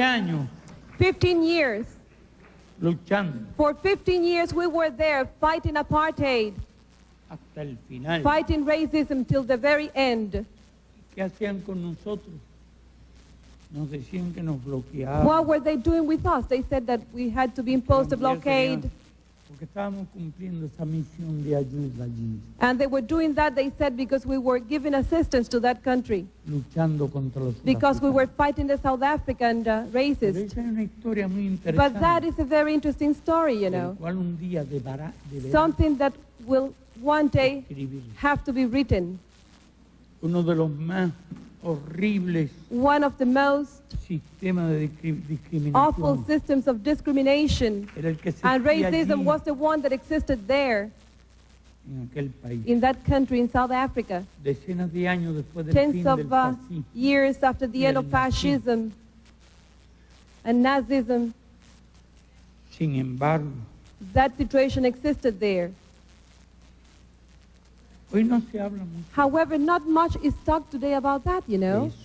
Años 15 years. luchando For 15 years we were there fighting apartheid, hasta el final. fighting racism till the very end. ¿Qué hacían con nosotros? Nos decían que nos bloqueaban. What were they doing with us? They said that we had to be imposed a blockade. Porque estábamos cumpliendo esa misión de ayuda allí, And they were doing that, they said, because we were giving assistance to that country. luchando contra los Because we were sudafricanos. fighting the South African Pero racists. esa es una historia muy But interesante, that is a very interesting story, you del know. cual un día deberá Something that will one day escribir. have to be written. uno de los más horribles One of the most sistemas de awful discriminación systems of discrimination era el que se and hacía racism allí was the one that existed there en aquel país. in that country, in South Africa. Decenas de años después del Tens fin of del fascismo. years after the end of fascism and Nazism, Sin embargo, that situation existed there. hoy no se habla mucho However, not much is talked today about that, you de know. eso.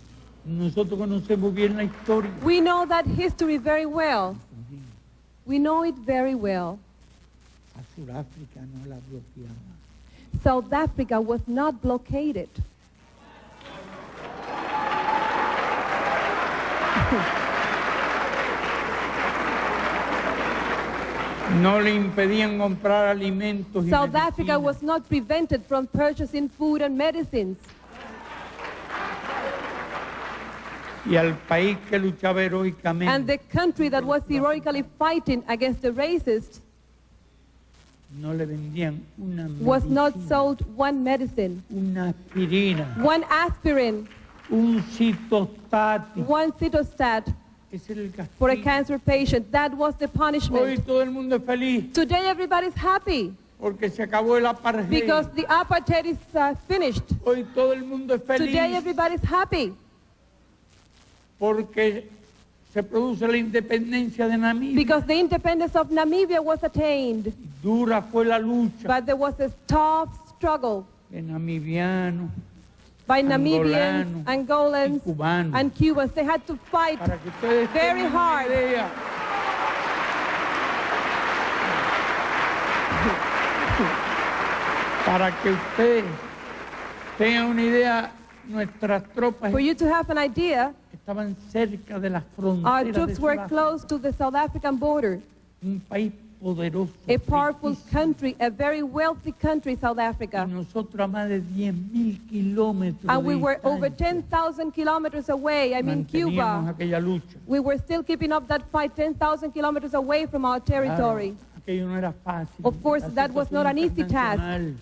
Nosotros conocemos bien la historia. We know that history very well. We know it very well. A Sudáfrica no la bloqueaba. South Africa was not blockaded. No le impedían comprar alimentos y South Africa medicinas. was not prevented from purchasing food and medicines. Y al país que luchaba And heroicamente the country that was heroically fighting against the racists no le vendían una was not medicina, sold one medicine, una aspirina, one aspirin, un citostático. one cytostat Ese era el for a castigo. cancer patient. That was the Hoy punishment. todo el mundo es feliz Today everybody's happy porque se acabó el apartheid. because the apartheid is finished. Hoy todo el mundo es feliz Today everybody's happy porque se produce la independencia de Namibia. because the independence of Namibia was attained. Dura fue la lucha But there was a tough struggle de namibianos by Namibians, Angolanos Angolans, y cubanos. and Cubans. They had to fight Para que ustedes very tengan una hard. idea. Para que ustedes tengan una idea, nuestras tropas For you to have an idea, estaban cerca de las our fronteras de troops were Sudáfrica, close to the South African border. un país poderoso, A powerful riquísimo. country, a very wealthy country, South Y Africa. nosotros a más de 10.000 kilómetros And we de were over distancia 10,000 kilometers away. I mean, manteníamos Cuba. aquella lucha. We were still keeping up that fight 10,000 kilometers away from our territory. Claro, aquello no era fácil. Of course, La that was not an situación easy task. internacional.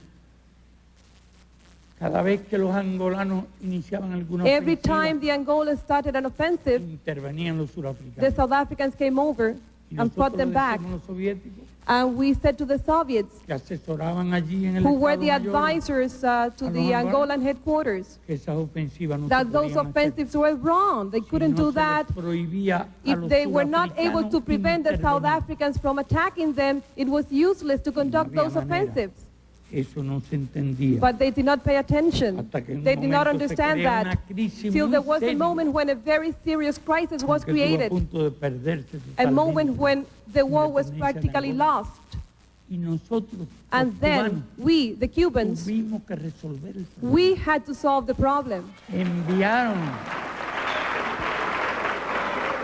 Cada vez que los angolanos iniciaban alguna Every ofensiva, time the Angolans started an offensive, intervenían los the surafricanos. South Africans came over Y and fought nosotros them le back. decíamos a los soviéticos And we said to the Soviets, que asesoraban allí en el who were Estado the Mayor, advisors to a the los angolanos, Angolan headquarters, que esas ofensivas no se that those podían hacer. offensives were wrong. They Si couldn't no do se les that. prohibía a If los they were not able to sudafricanos prevent the South intervenir. Africans from attacking them, it was useless to conduct había those manera. offensives. Eso no se entendía. But they did not pay attention. Hasta que en un They did not momento se understand crea una that. crisis Till muy there was a seria, moment when a very serious crisis was que estuvo a created. punto de perderse A moment totalmente. when the war was Independencia de practically Angola. lost. Y nosotros, And los then cubanos, we, the Cubans, tuvimos que resolver el problema. we had to solve the problem.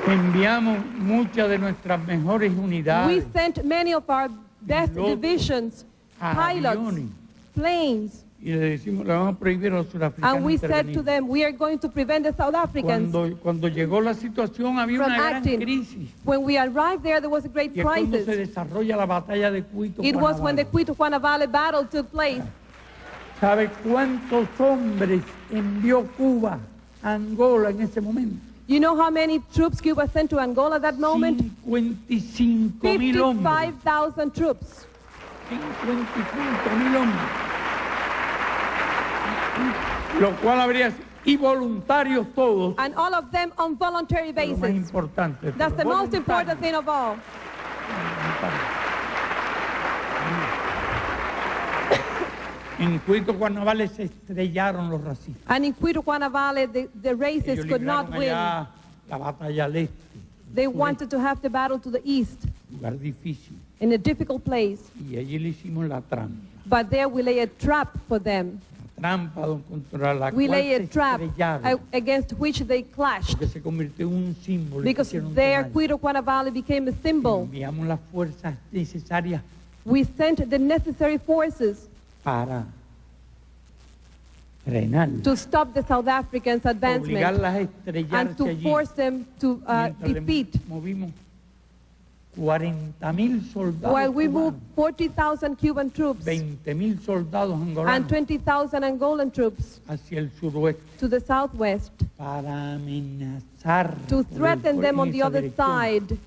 Enviamos muchas de nuestras mejores We unidades, sent many of our best Pilotos, divisions, pilots, aviones, planes, y le decimos, le vamos a prohibir a los surafricanos and we said to intervenir. them, we are going to prevent the South Africans Cuando llegó la situación había from una gran acting. crisis. When we arrived there was a great Y es cuando se crisis. desarrolla la batalla de Cuito. It was when the Cuanavale. Cuito-Cuana Valley battle took place. ¿Sabe cuántos hombres envió Cuba a Angola en ese momento? You know how many troops Cuba sent to Angola at that moment? 55.000 hombres. 55,000 troops. 55.000 hombres. Lo cual habría y voluntarios todos. And all of them on voluntary Lo más basis. importante. That's the most voluntarios. important thing of all. En Cuito Cuanavale se estrellaron los racistas. And in Cuito-Cuana Valley, the racists Ellos could not libraron win. allá la batalla al este. They sureste, wanted to have the battle to the east, lugar difícil. in a difficult place. Y allí le hicimos la trampa. But there we lay a trap for them. La trampa contra la We cual lay se a trap estrellaron. against which they clashed. Porque se convirtió en un símbolo. y Because quisieron there, tomar. Cuito-Cuana Valley became a symbol. Enviamos las fuerzas necesarias We sent the necessary forces para frenar, to stop the South Africans' advancement obligarlas a and estrellarse to allí. force them to Mientras le defeat movimos 40,000 soldados while we cubanos, moved 40,000 Cuban troops 20,000 soldados and angolanos 20,000 Angolan troops hacia el suroeste to the southwest para amenazar to por threaten them on en the esa other dirección side,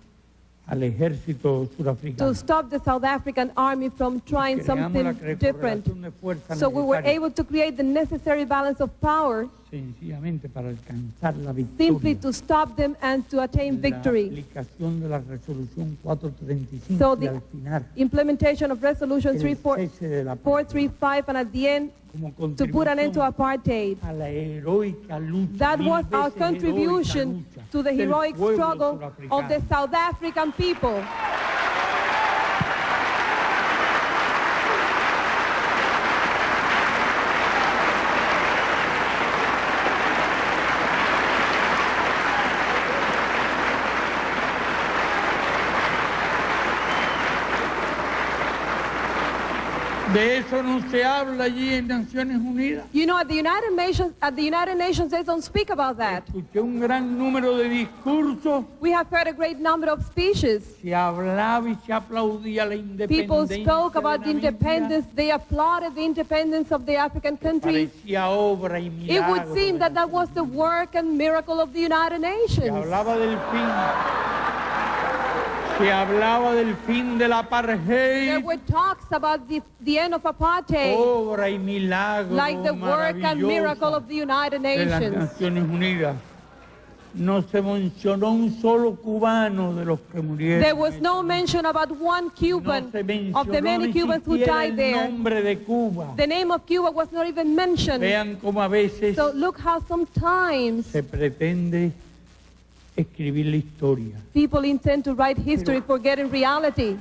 al ejército surafricano. to stop the South African army from trying Creamos something la different. correlación de fuerza So we were necesaria, able to create the necessary balance of power sencillamente para alcanzar la simply victoria. to stop them and to attain La victory. aplicación de la resolución 435 So y the al final implementation of Resolution el cese de la 435 and at the end como to put an end to contribución apartheid. a la heroica lucha, That mil was our veces contribution heroica lucha to the del heroic pueblo struggle of the surafricano. South African people. De eso no se habla allí en Naciones Unidas. You know, at the United Nations, they don't speak about that. Escuché un gran número de discursos, We have heard a great number of speeches. se hablaba y se aplaudía la People independencia spoke de about the Namibia. independence. They applauded the independence of the African countries. Parecía obra y It milagro. would seem that that was the work and miracle of the United Se Nations. hablaba del fin. Se hablaba del fin del There apartheid. were talks about the end of apartheid, Obra y milagro like the work and miracle maravillosa of the United de las Nations. Naciones Unidas. No se mencionó un solo cubano de los que murieron. There was no mention about one Cuban No se of the mencionó many ni Cubans who siquiera died el there. nombre de Cuba. The name of Cuba was not even mentioned. Vean cómo a veces So look how sometimes se pretende escribir la historia. people intend to write history forgetting reality.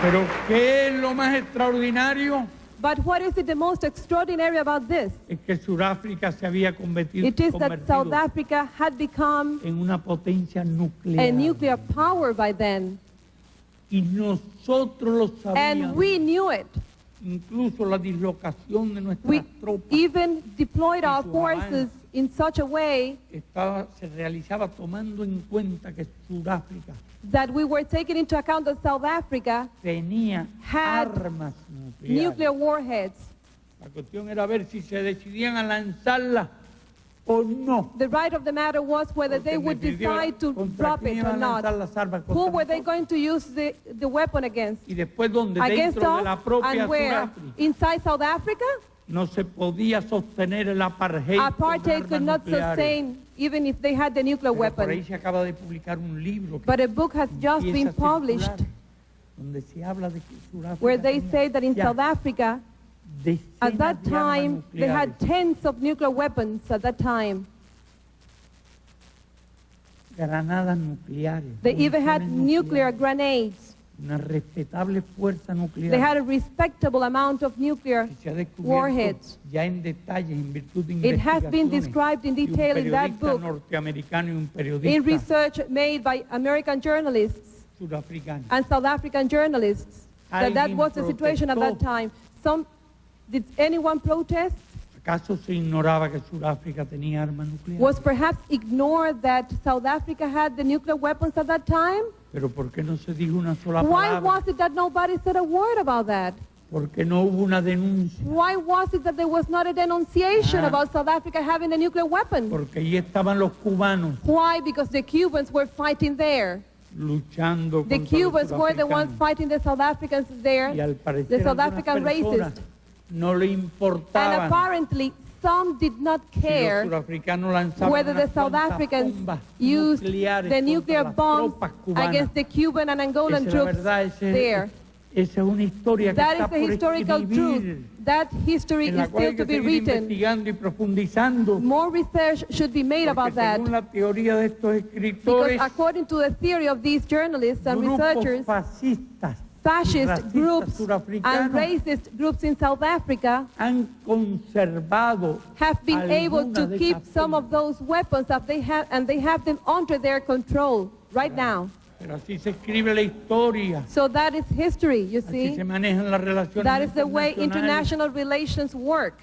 Pero ¿qué es lo más extraordinario? But what is it the most extraordinary about this? Es que Sudáfrica se había convertido, It is that South Africa had become en una potencia a nuclear. nuclear power by then. Y nosotros lo And sabíamos. we knew it. Incluso la dislocación de nuestras We tropas even deployed our sus forces in such a way se realizaba tomando en cuenta que Sudáfrica that we were taking into account that South Africa tenía had armas nucleares. nuclear warheads. La cuestión era ver si se decidían a lanzarla o no. The right of the matter was whether they would decide to drop it or not. Who were they going to use the weapon against? Y después donde Against dentro de us la propia and where? Sudáfrica Inside South Africa? no se podía sostener el apartheid. con Apartheid could armas not nucleares. sustain even if they had the nuclear Pero por ahí weapon. se acaba de publicar un libro que But a book has just empieza been a circular, published donde se habla de que Sudáfrica where they tenía say that in ya South Africa, decenas at that de armas time, they had nucleares, tens of nuclear weapons at that time. granadas nucleares. They even had municiones nuclear nucleares, grenades. una respetable fuerza nuclear. They had a respectable amount of nuclear que se ha descubierto warheads. ya en detalle en virtud de It has been investigaciones described in de un detail in that periodista book, norteamericano y un in periodista research made by American journalists sudafricano. and South African journalists, that was the situation at that time. Did anyone protest? ¿Acaso se ignoraba que Sudáfrica tenía armas nucleares? Was perhaps ignored that South Africa had the nuclear weapons at that time? Pero ¿por qué no se dijo una sola Why palabra? was it that nobody said a word about that? ¿Por qué no hubo una denuncia? Why was it that there was not a denunciation Ah. about South Africa having a nuclear weapon? Porque ahí estaban los cubanos Why? Because the Cubans were fighting there. luchando The contra Cubans los were the ones sudafricanos. fighting the South Africans there, Y al parecer the South algunas African personas racists. no le And importaba apparently, some did not si los care sudafricanos lanzaban whether the unas South cuantas Africans bombas used nucleares the nuclear contra las bombs tropas cubanas. against the Cuban and Angolan Esa es la troops verdad, there. esa es una historia que That está is the por historical escribir, truth. That history en la is cual hay still que to be seguir written. investigando y profundizando, More research should be made porque about that. según la teoría de estos Because escritores, according to the theory of these journalists and grupos researchers, fascistas y fascist racistas groups and surafricanos racist groups in South Africa han conservado have been able algunas to de keep esas some of bombas. those weapons that they have, and they have them under their control right now. Pero así se escribe la historia, So that is history, you así see. se manejan las relaciones That is the way internacionales. international relations work.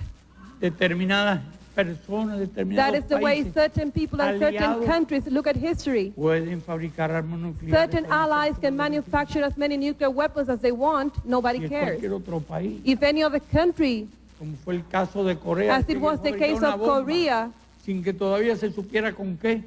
determinadas personas, determinados That is the way países certain people and certain aliados countries look at history. pueden fabricar armas nucleares. Certain con allies can efectos manufacture as many nuclear weapons as they want. y Nobody en cares. cualquier otro país, If any other country, como fue el caso de Corea, as que it was the fabricó case una of bomba Korea, sin que todavía se supiera con qué.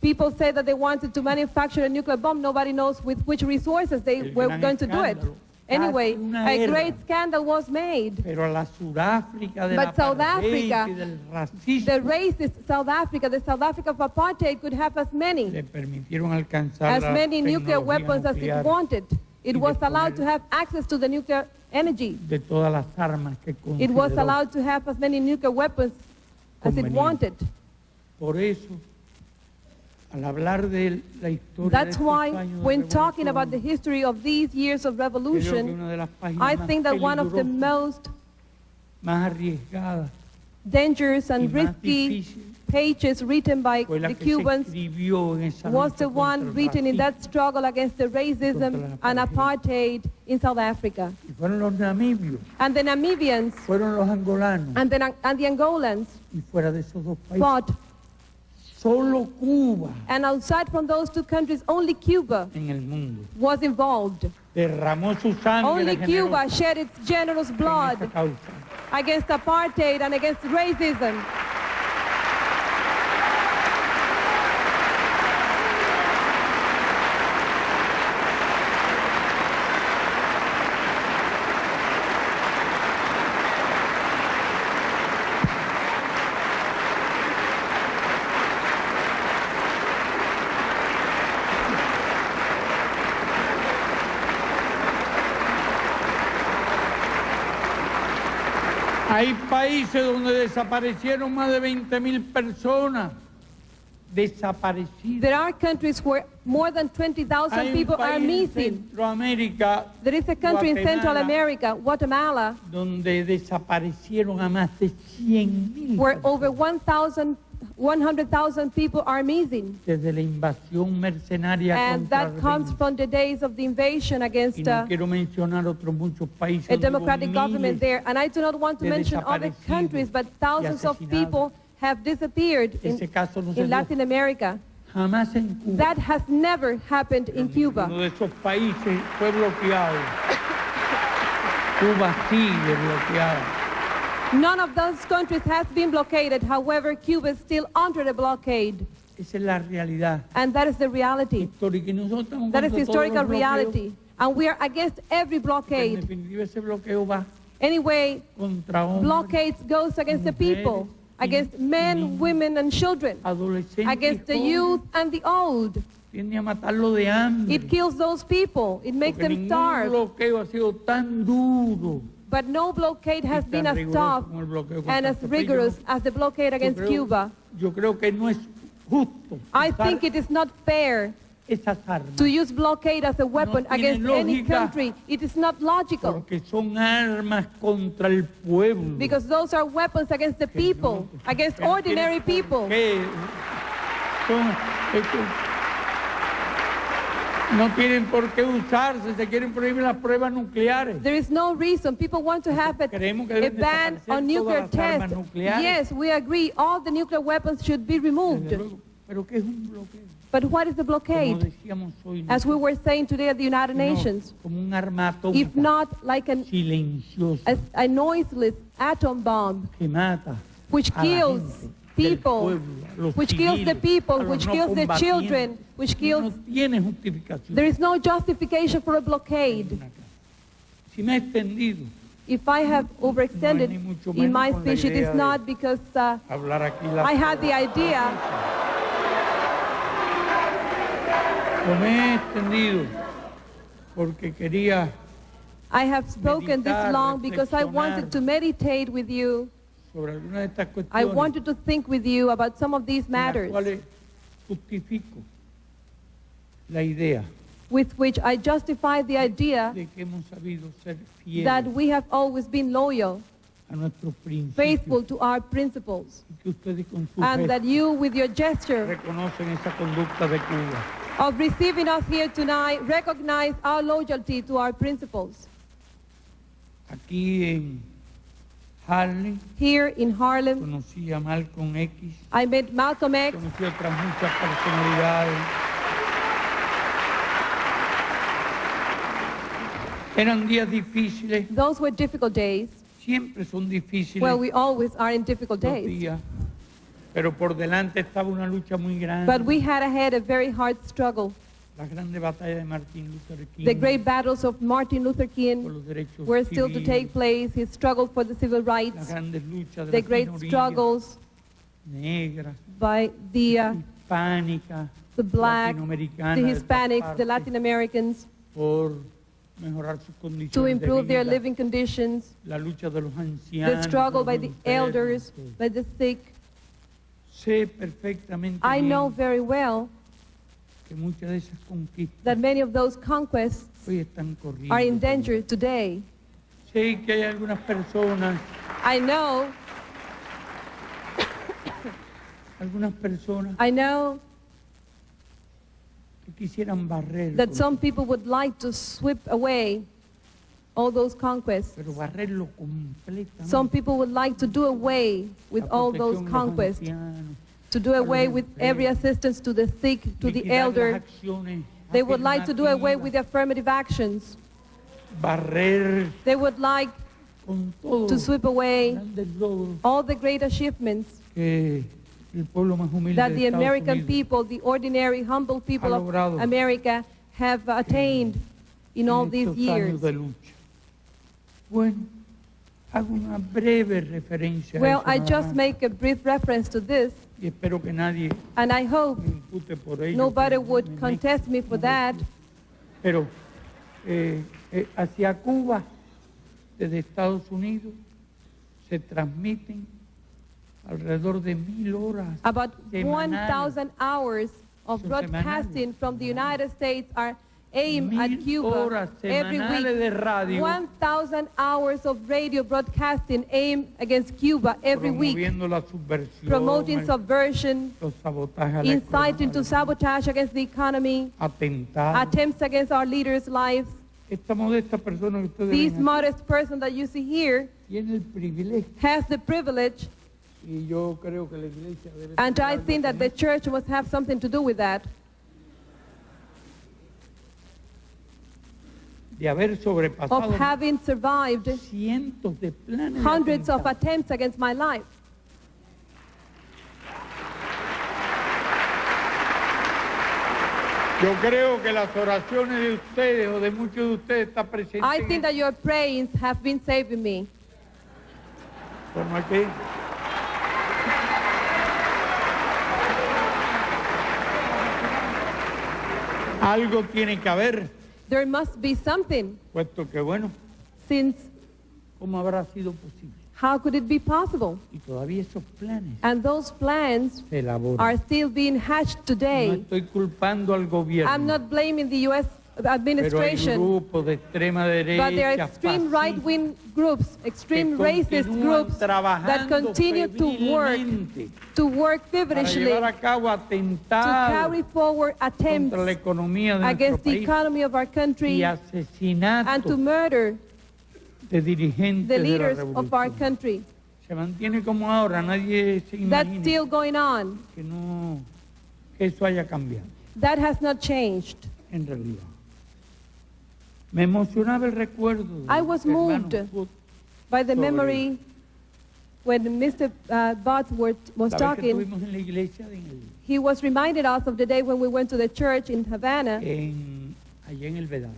people say that they wanted to manufacture a nuclear bomb. Nobody knows with which resources they El were gran going to do it. escándalo. Anyway, Casi una a guerra. great scandal was made. Pero a la Sudáfrica de But la South Africa, y del racismo The racist South Africa, the South Africa of apartheid could have as many le permitieron alcanzar la nuclear tecnología weapons as it nuclear wanted. It y was de allowed to poner- have access to the nuclear energy. de todas las armas que It was consideró. allowed to have as many nuclear weapons as it Conveniente. wanted. Por eso, al hablar de la historia That's de why, estos años de when talking about the revolución, history of these years of creo que revolution, una de las páginas I más think that one of the peligrosas, most más arriesgadas dangerous y and más risky difíciles pages written by fue la the que se Cubans escribió en esa was lucha the contra one el written in racismo. that struggle against the racism Contra and la apartheid in South Africa. Y fueron los namibios, And the Namibians fueron los angolanos, and the Angolans y fuera de esos dos países, fought. solo Cuba And outside from those two countries, only Cuba en el mundo was involved. derramó su sangre Only generosa Cuba shed its generous en esta blood causa. against apartheid and against racism. Hay países donde desaparecieron más de 20.000 personas. Desaparecidas. There are countries where more than 20,000 Hay un people are país en missing. Centroamérica There is a country in Central Guatemala, America, Guatemala, donde desaparecieron a más de 100.000 where over 100,000 people are missing. desde la invasión mercenaria And contra that comes from the days of the invasion y against no quiero mencionar otros muchos países a donde hubo democratic government miles there. And I do not want to de mention other desaparecidos countries, but thousands y of asesinados. people have disappeared Ese caso no se in dio Latin America. jamás en Cuba. That has never happened in Uno Cuba. de esos países fue bloqueado. Cuba sigue bloqueada. None of those countries has been blockaded. However, Cuba is still under the blockade. Esa es la realidad And that is the reality. histórica. Y nosotros estamos That is contra todos historical los bloqueos, reality. And we are against every porque en blockade. definitiva ese bloqueo va Anyway, contra hombres, blockades goes against the people, against men, women, and children, adolescentes, against the y youth jóvenes. and the old. Tiende a matarlo de hambre. It kills those people. It makes porque them ningún starve. bloqueo ha sido tan duro But no blockade has y been tan as riguroso tough como el bloqueo contra and as este país. rigorous as the blockade against Cuba. Yo creo que no es justo I usar think it is not fair esas armas to use blockade as a weapon tiene against any lógica. country. It is not logical porque son armas contra el pueblo. because those are weapons against the Que people, no- against que no ordinary tienen por people. qué. No tienen por qué usarse, se quieren prohibir las pruebas nucleares. There is no reason. People want to have Creemos que a deben ban desaparecer on nuclear todas las armas tests. nucleares. Yes, we agree. All the nuclear weapons should be Desde removed. luego. Pero ¿qué es un bloqueo? But what is the Como blockade? decíamos hoy, As we were saying today at the United no, Nations, como un arma if atómica not like silenciosa a noiseless atom bomb, que mata which a la kills gente, del people, pueblo, a los which kills the civiles, people, a los which no kills the combatientes. children, which kills. No tiene justificación. There is no justification for a blockade. Si me he extendido If I have overextended ni mucho in my menos con la speech, it idea is de not because hablar aquí la I had the idea. No me he extendido porque quería I have spoken this meditar, long because I wanted reflexionar to meditate with you. sobre algunas de estas I cuestiones wanted to think with you about some of these en las matters cuales justifico la idea with which I justify the idea de que hemos sabido ser that fieles we have always been loyal, a nuestros faithful principios to our principles, y que ustedes con su and that gesto you, with your gesture reconocen esa conducta de Cuba. of receiving us here tonight, recognize our loyalty to our principles. Aquí en Harlem, Here in Harlem, conocí a Malcolm X, I met Malcolm X. conocí a otras muchas personalidades. Eran días difíciles, Those were difficult days. siempre son difíciles Well, we always are in difficult los days. días, pero por delante estaba una lucha muy grande. But we had ahead a very hard struggle. La grande batalla de Martin Luther King The great battles of Martin Luther por King los derechos were still to civiles, take place. His struggle for the civil las rights, grandes luchas de the las great minorías struggles negras, by the hispánicas, black, the latinoamericanas, de todas Hispanics, the partes, Latin Americans, por mejorar sus condiciones to de improve their vida, living conditions, la lucha de los ancianos, the struggle de by los the enfermos, elders, todo. by the sick. Sé perfectamente I bien know very well que muchas de esas conquistas that many of those conquests hoy están corriendo. are in danger today. Sé que hay algunas personas I know que quisieran barrer, that some people would like to sweep away all those conquests. pero barrerlo completamente. Some people would like to do away with La all those protección de los conquests, ancianos, to do away with every assistance to the sick, to the liquidar las elder. acciones They would like to do away afirmativas, with affirmative actions. barrer They would like con todos to los sweep away grandes logros all the great achievements que el pueblo más humilde that de the Estados American Unidos people, the ordinary, humble people of logrado America have attained in all en these estos years. años de lucha. Bueno, hago una breve referencia Well, a I eso nada just más, make a brief reference to this, y espero que nadie and I hope me impute por ello. nobody que would me contest me for no that. Pero hacia Cuba, desde Estados Unidos, se transmiten alrededor de 1000 horas About semanales. 1,000 hours of Son broadcasting from the United States are aimed at 1000 Cuba horas every semanales week. de radio 1,000 hours of radio broadcasting aimed against Cuba every week, promoviendo la subversión, promoting subversion, los sabotajes a la inciting to economía, sabotage against the economy, atentados. attempts against our leaders' lives. Esta modesta persona que ustedes This ven aquí modest person that you see here tiene el privilegio, has the privilege, y yo creo que la iglesia debe and tener I algo think that con the eso, church must have something to do with that, de haber of sobrepasado having survived cientos de planes de hundreds of atentados. attempts against my life. Yo creo que las oraciones de ustedes o de muchos de ustedes están presentes I think that your prayers have been saving me. forma que algo tiene que haber, There must be something, puesto que bueno, since ¿cómo habrá sido posible? how could it be possible? Y todavía esos planes And those plans se elaboran. are still being hatched No today. estoy culpando al gobierno, I'm not blaming the U.S. pero hay administration, grupos de extrema but there are derecha, extreme fascistas, right-wing groups, extreme que racist continúan groups that trabajando continue to work febrilmente para feverishly llevar a cabo to carry atentados forward attempts contra la economía de nuestro against the país economy of our country y and to asesinatos murder de dirigentes the de la leaders of our revolución. country. Se mantiene como ahora, nadie se That's imagina still going on. que eso haya cambiado, That has not changed. en realidad. Me emocionaba el recuerdo de I was mi hermano moved Foot, By the sobre memory when Mr. Bosworth was la vez que talking, estuvimos en la iglesia he was reminded us of the day when we went to the church in Havana. allá en el Vedado.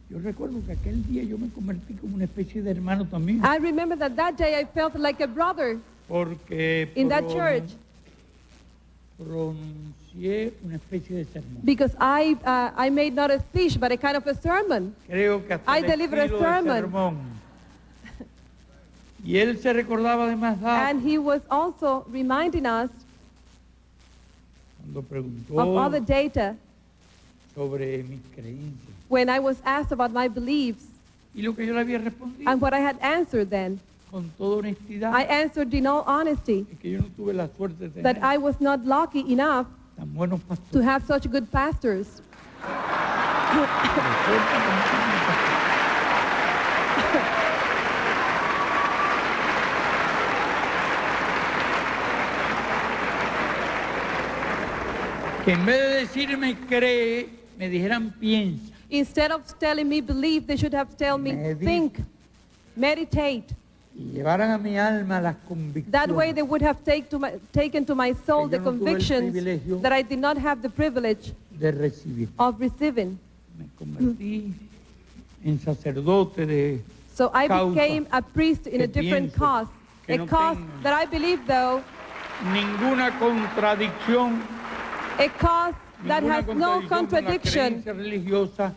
Yo recuerdo que aquel día yo me convertí como una especie de hermano también, I remember that day I felt like a brother porque in that church pronuncié una especie de sermón. because I made not a speech but a kind of a sermon. Creo que hasta I el delivered a estilo de sermon. sermón. Y él se recordaba de más And he was also reminding us cuando preguntó of other data sobre mis creencias. when I was asked about my beliefs Y lo que yo le había respondido and what I had answered then. con toda honestidad I answered in all honesty es que yo no tuve la suerte de that tener I was not lucky enough tan buenos to pastores. have such good pastors. Que en vez de decirme cree, me dijeran piensa. Instead of telling me believe, they should have told me think, meditate. Y llevaran a mi alma las That way convicciones they would have taken to my soul the yo no tuve el convictions privilegio that I did not have the privilege de recibir. of receiving. Me convertí en sacerdote de So I causa became a priest in a que different pienso cause, que a no cause tenga that I believe, though, ninguna contradicción, a cause that ninguna has no con la contradiction, creencia religiosa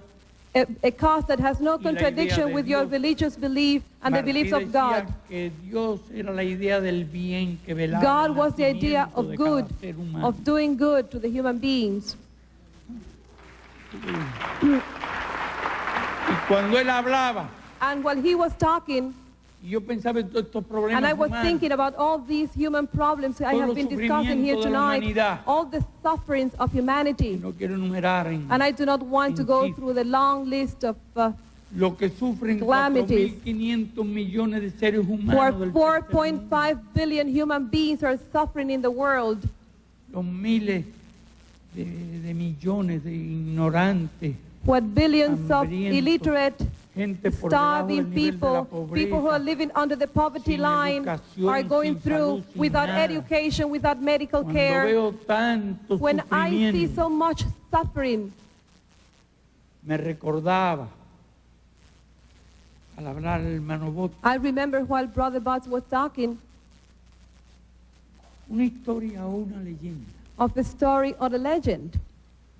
a cause that has no y la idea contradiction de with your Dios. religious belief and the Martí beliefs of decía God. que Dios era la idea del bien, que velaba God el was the idea nacimiento of de good, cada ser humano. of doing good to the human beings. Y cuando él hablaba, And while he was talking, y yo pensaba en todos estos problemas and I was humanos, thinking about all these human problems I Todo have el been discussing here sufrimiento de la tonight, humanidad. all the sufferings of humanity. no quiero enumerar en And I do not want to en go sí through the long list of lo que sufren calamities. 4.500 millones de seres where humanos del tercer mundo, 4.5 billion human beings are suffering in the world. los miles de millones de ignorantes, What billions of hambrientos, illiterate, gente por debajo del starving nivel de la people who are pobreza, living under the poverty sin line, educación, are going sin through salud, sin without nada. education, without medical Cuando care. veo tanto When I see sufrimiento, so much suffering, me recordaba al hablar el hermano Bot I remember while Brother Butts was talking una historia o una leyenda of a story or a legend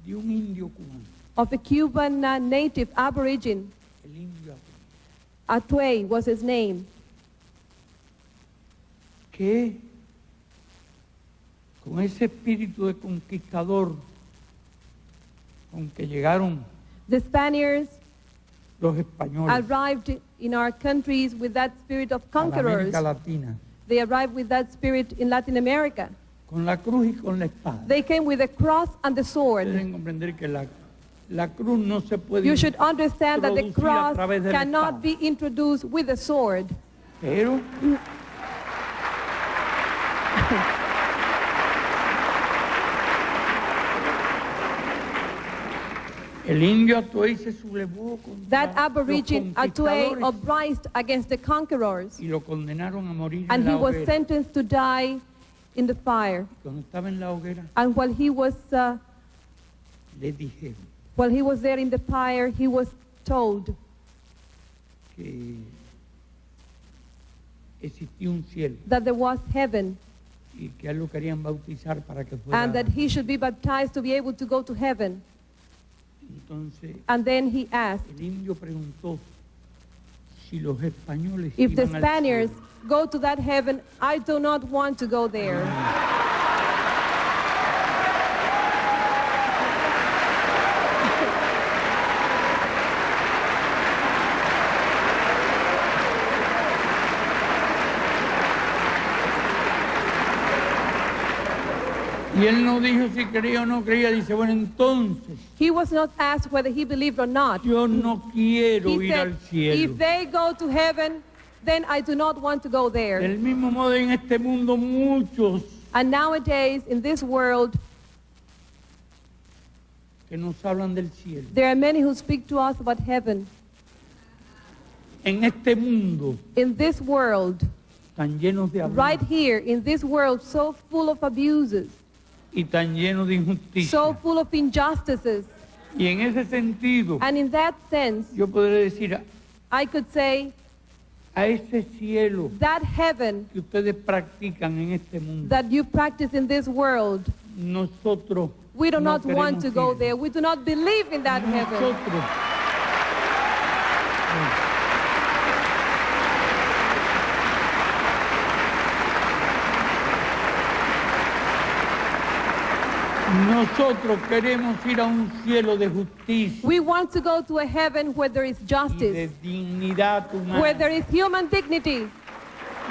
de un indio cubano, of a Cuban native aborigine. el indio Atuey was his name. que con ese espíritu de conquistador con que llegaron The Spaniards los españoles arrived in our countries with that spirit of a la conquerors. América Latina, They arrived with that spirit in Latin America. con la cruz y con la espada. They came with the cross and the sword. Deben comprender que la cruz no se puede You should understand that the introducir a cross través de la cannot espada. be introduced with a sword. Pero el indio Atuey se sublevó That contra aborigine los Atuey conquistadores uprised against the conquerors, y lo condenaron a morir and en he la was hoguera. sentenced to die in the fire. Cuando estaba en la hoguera, And while he was le dijeron there in the fire, he was told que existía un cielo that there was heaven y que a él lo querían bautizar para que fuera. and that he should be baptized to be able to go to heaven. Entonces And then he asked, el indio preguntó si los españoles if the iban al Spaniards cielo. go to that heaven, I do not want to go there. Y él no dijo si creía o no creía, dice, bueno, entonces He was not asked whether he believed or not. yo no quiero He ir al said, cielo. if they go to heaven, then I do not want to go there. Del mismo modo en este mundo muchos And nowadays, in this world, que nos hablan del cielo. there are many who speak to us about heaven. En este mundo In this world, tan llenos de right abusos here, in this world so full of abuses, y tan llenos de injusticia. so full of injustices. Y en ese sentido, And in that sense, yo podré decir I could say a ese cielo that heaven que ustedes practican en este mundo, that you practice in this world, nosotros we do no not want queremos to go ir. there. We do not believe in that heaven. Nosotros Nosotros queremos ir a un cielo de justicia We want to go to a heaven where there is y de justice, dignidad where there humana. is human dignity.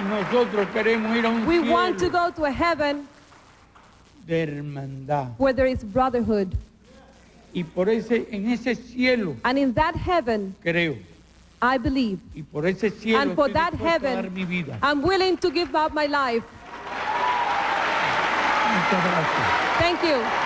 Nosotros queremos ir a un We want to cielo go to a heaven de hermandad. where there is brotherhood. Y en ese cielo And in that heaven, creo. I believe. Y por ese cielo And for estoy that dispuesto a dar heaven, mi vida. I'm willing to give up my life. Muchas gracias. Thank you.